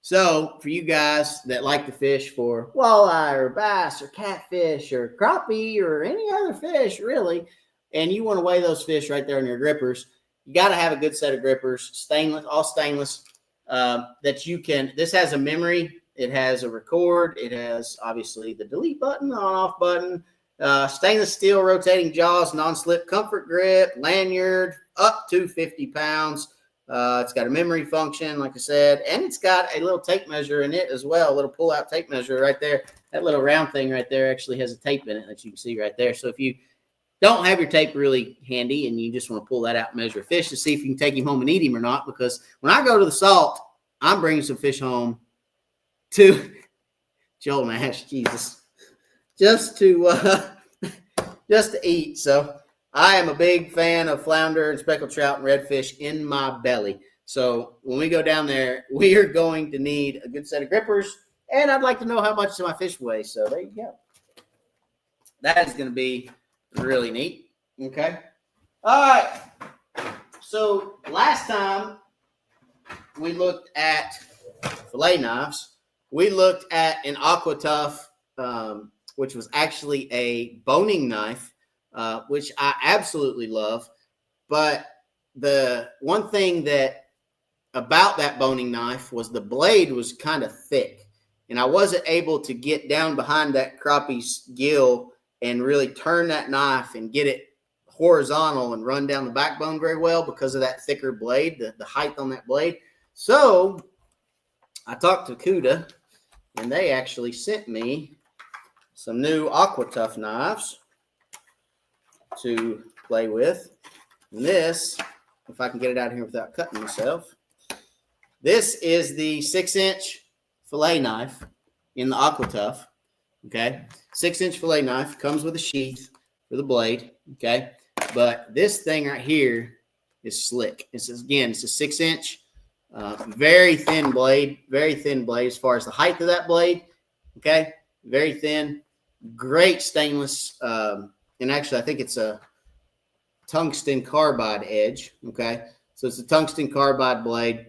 So for you guys that like to fish for walleye or bass or catfish or crappie or any other fish, really, and you want to weigh those fish right there on your grippers, you got to have a good set of grippers, stainless, all stainless, that you can. This has a memory. It has a record. It has, obviously, the delete button, on-off button, stainless steel rotating jaws, non-slip comfort grip, lanyard, up to 50 pounds. It's got a memory function, like I said, and it's got a little tape measure in it as well, a little pull-out tape measure right there. That little round thing right there actually has a tape in it that you can see right there. So if you don't have your tape really handy and you just want to pull that out and measure a fish to see if you can take him home and eat him or not, because when I go to the salt, I'm bringing some fish home to Joel Nash, Jesus, just to eat. So I am a big fan of flounder and speckled trout and redfish in my belly. So when we go down there, we are going to need a good set of grippers, and I'd like to know how much my fish weigh. So there you go. That is going to be really neat. Okay. All right. So last time we looked at fillet knives, we looked at an Aqua Tough, which was actually a boning knife, which I absolutely love. But the one thing about that boning knife was the blade was kind of thick, and I wasn't able to get down behind that crappie's gill and really turn that knife and get it horizontal and run down the backbone very well because of that thicker blade, the height on that blade. So I talked to Cuda, and they actually sent me some new Aqua Tough knives to play with. And this, if I can get it out of here without cutting myself, this is the 6-inch fillet knife in the Aqua Tough. Okay, 6-inch fillet knife, comes with a sheath for the blade. Okay, but this thing right here is slick. It's a 6-inch, very thin blade as far as the height of that blade. Okay, very thin, great stainless, and actually I think it's a tungsten carbide edge. Okay, so it's a tungsten carbide blade.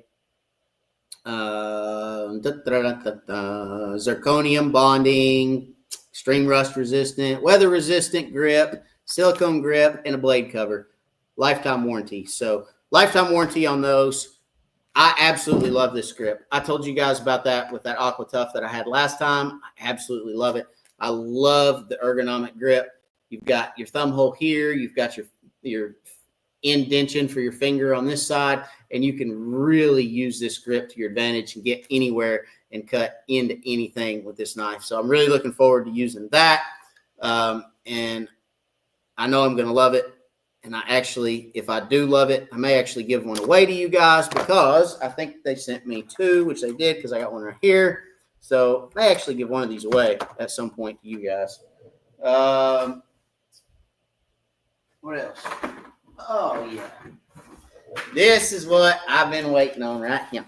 Zirconium bonding, extreme rust resistant, weather resistant grip, silicone grip, and a blade cover. Lifetime warranty. So lifetime warranty on those. I absolutely love this grip. I told you guys about that with that Aqua Tough that I had last time. I absolutely love it. I love the ergonomic grip. You've got your thumb hole here. You've got your indentation for your finger on this side, and you can really use this grip to your advantage and get anywhere and cut into anything with this knife. So I'm really looking forward to using that, and I know I'm going to love it. And I actually, if I do love it, I may actually give one away to you guys, because I think they sent me 2, which they did because I got one right here. So I may actually give one of these away at some point to you guys. What else? Oh, yeah. This is what I've been waiting on right here.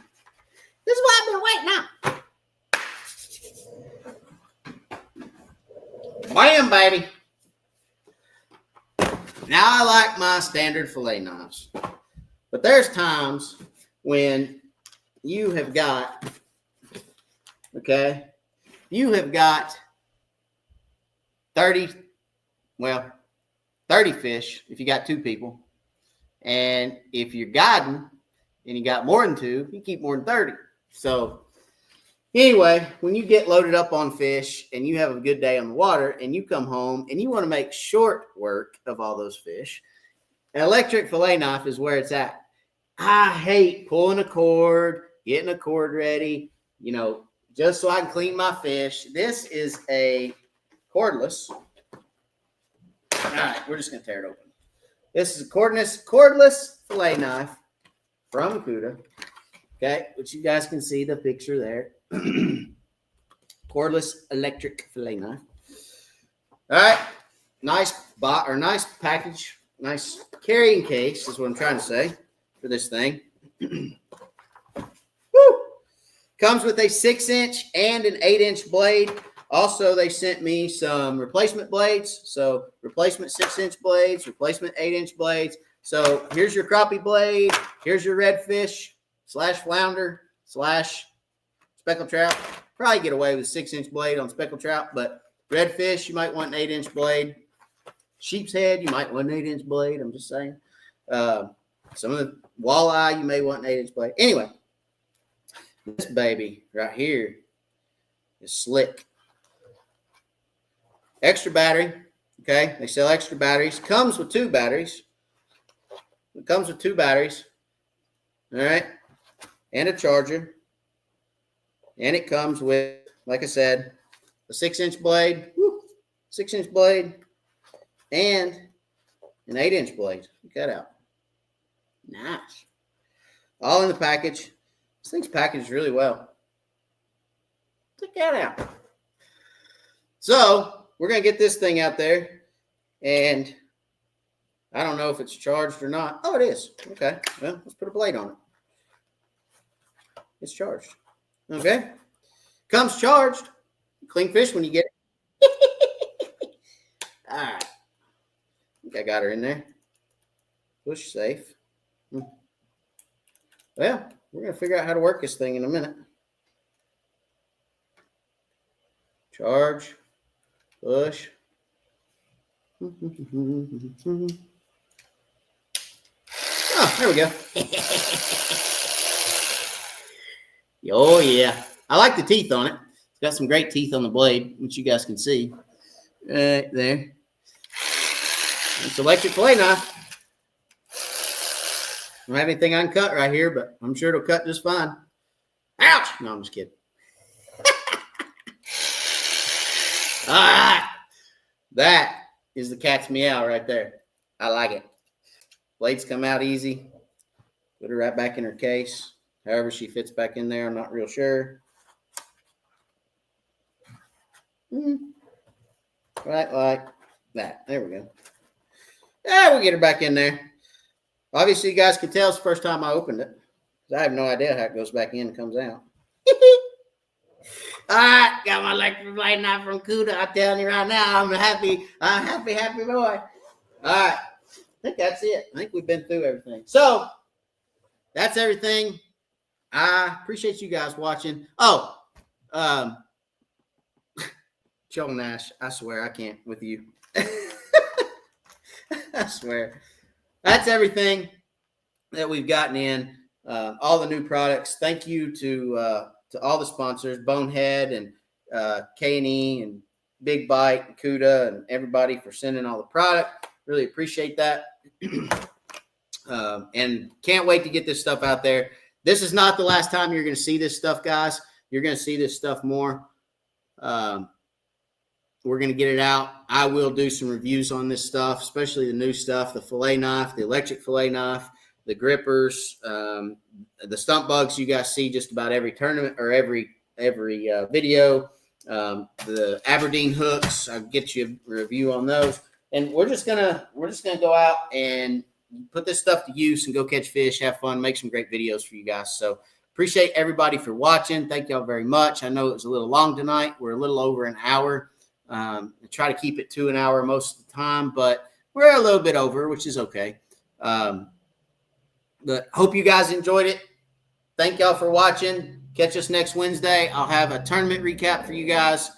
This is what I've been waiting on. Bam, baby. Now I like my standard fillet knives. But there's times when you have got, okay, you have got 30 fish if you got 2 people. And if you're guiding and you got more than 2, you keep more than 30. So anyway, when you get loaded up on fish and you have a good day on the water and you come home and you want to make short work of all those fish, an electric fillet knife is where it's at. I hate pulling a cord, getting a cord ready, just so I can clean my fish. This is a cordless. All right, we're just going to tear it open. This is a cordless fillet knife from Cuda. Okay, which you guys can see the picture there. Cordless electric fillet knife. All right, nice package, nice carrying case is what I'm trying to say for this thing. Woo! Comes with a 6-inch and an 8-inch blade. Also, they sent me some replacement blades. So replacement 6-inch blades, replacement 8-inch blades. So here's your crappie blade. Here's your redfish / flounder / speckled trout. Probably get away with a 6-inch blade on speckled trout, but redfish, you might want an 8-inch blade. Sheep's head, you might want an 8-inch blade. I'm just saying. Some of the walleye, you may want an 8-inch blade. Anyway, this baby right here is slick. Extra battery, okay? They sell extra batteries. Comes with 2 batteries. It comes with 2 batteries, all right? And a charger. And it comes with, like I said, a 6-inch blade, 6-inch blade, and an 8-inch blade. Check that out. Nice. All in the package. This thing's packaged really well. Check that out. So we're going to get this thing out there, and I don't know if it's charged or not. Oh, it is. Okay. Well, let's put a blade on it. It's charged. Okay. Comes charged. Clean fish when you get it. All right. I think I got her in there. Push safe. Well, we're going to figure out how to work this thing in a minute. Charge. Push. Oh, there we go. Oh, yeah. I like the teeth on it. It's got some great teeth on the blade, which you guys can see. Right there. It's electric fillet knife. I don't have anything I can cut right here, but I'm sure it'll cut just fine. Ouch! No, I'm just kidding. All right. That is the cat's meow right there. I like it. Blades come out easy. Put her right back in her case. However she fits back in there, I'm not real sure. Right like that. There we go. Yeah, we'll get her back in there. Obviously, you guys can tell it's the first time I opened it. I have no idea how it goes back in and comes out. All right, got my electric blade knife from Cuda. I'm telling you right now, I'm a happy boy. All right, I think that's it. I think we've been through everything. So that's everything. I appreciate you guys watching. Oh, Joe Nash, I swear I can't with you. I swear. That's everything that we've gotten in. All the new products. Thank you to all the sponsors, Bonehead and K&E and Big Bite and Cuda and everybody for sending all the product. Really appreciate that. And can't wait to get this stuff out there. This is not the last time you're going to see this stuff, guys. You're going to see this stuff more. We're going to get it out. I will do some reviews on this stuff, especially the new stuff, the fillet knife, the electric fillet knife, the grippers, the stump bugs you guys see just about every tournament or every video. The Aberdeen hooks, I'll get you a review on those. and we're just gonna go out and put this stuff to use and go catch fish, have fun, make some great videos for you guys. So appreciate everybody for watching. Thank y'all very much. I know it was a little long tonight. We're a little over an hour. I try to keep it to an hour most of the time, but we're a little bit over, which is okay. But hope you guys enjoyed it. Thank y'all for watching. Catch us next Wednesday. I'll have a tournament recap for you guys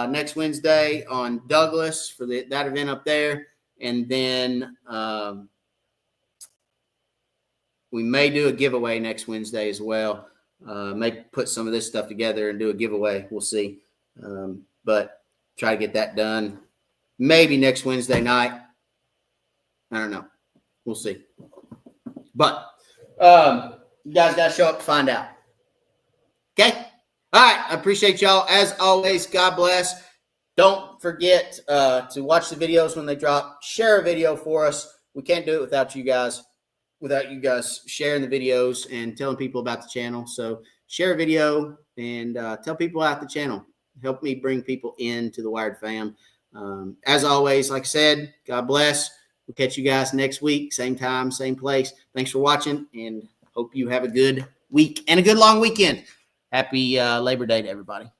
next Wednesday on Douglas for that event up there. And then we may do a giveaway next Wednesday as well. May put some of this stuff together and do a giveaway. We'll see. But try to get that done maybe next Wednesday night. I don't know. We'll see. But you guys got to show up to find out. Okay? All right. I appreciate y'all. As always, God bless. Don't forget to watch the videos when they drop. Share a video for us. We can't do it without you guys sharing the videos and telling people about the channel. So share a video and tell people about the channel. Help me bring people into the Wired fam. As always, like I said, God bless. We'll catch you guys next week. Same time, same place. Thanks for watching, and hope you have a good week and a good long weekend. Happy Labor Day to everybody.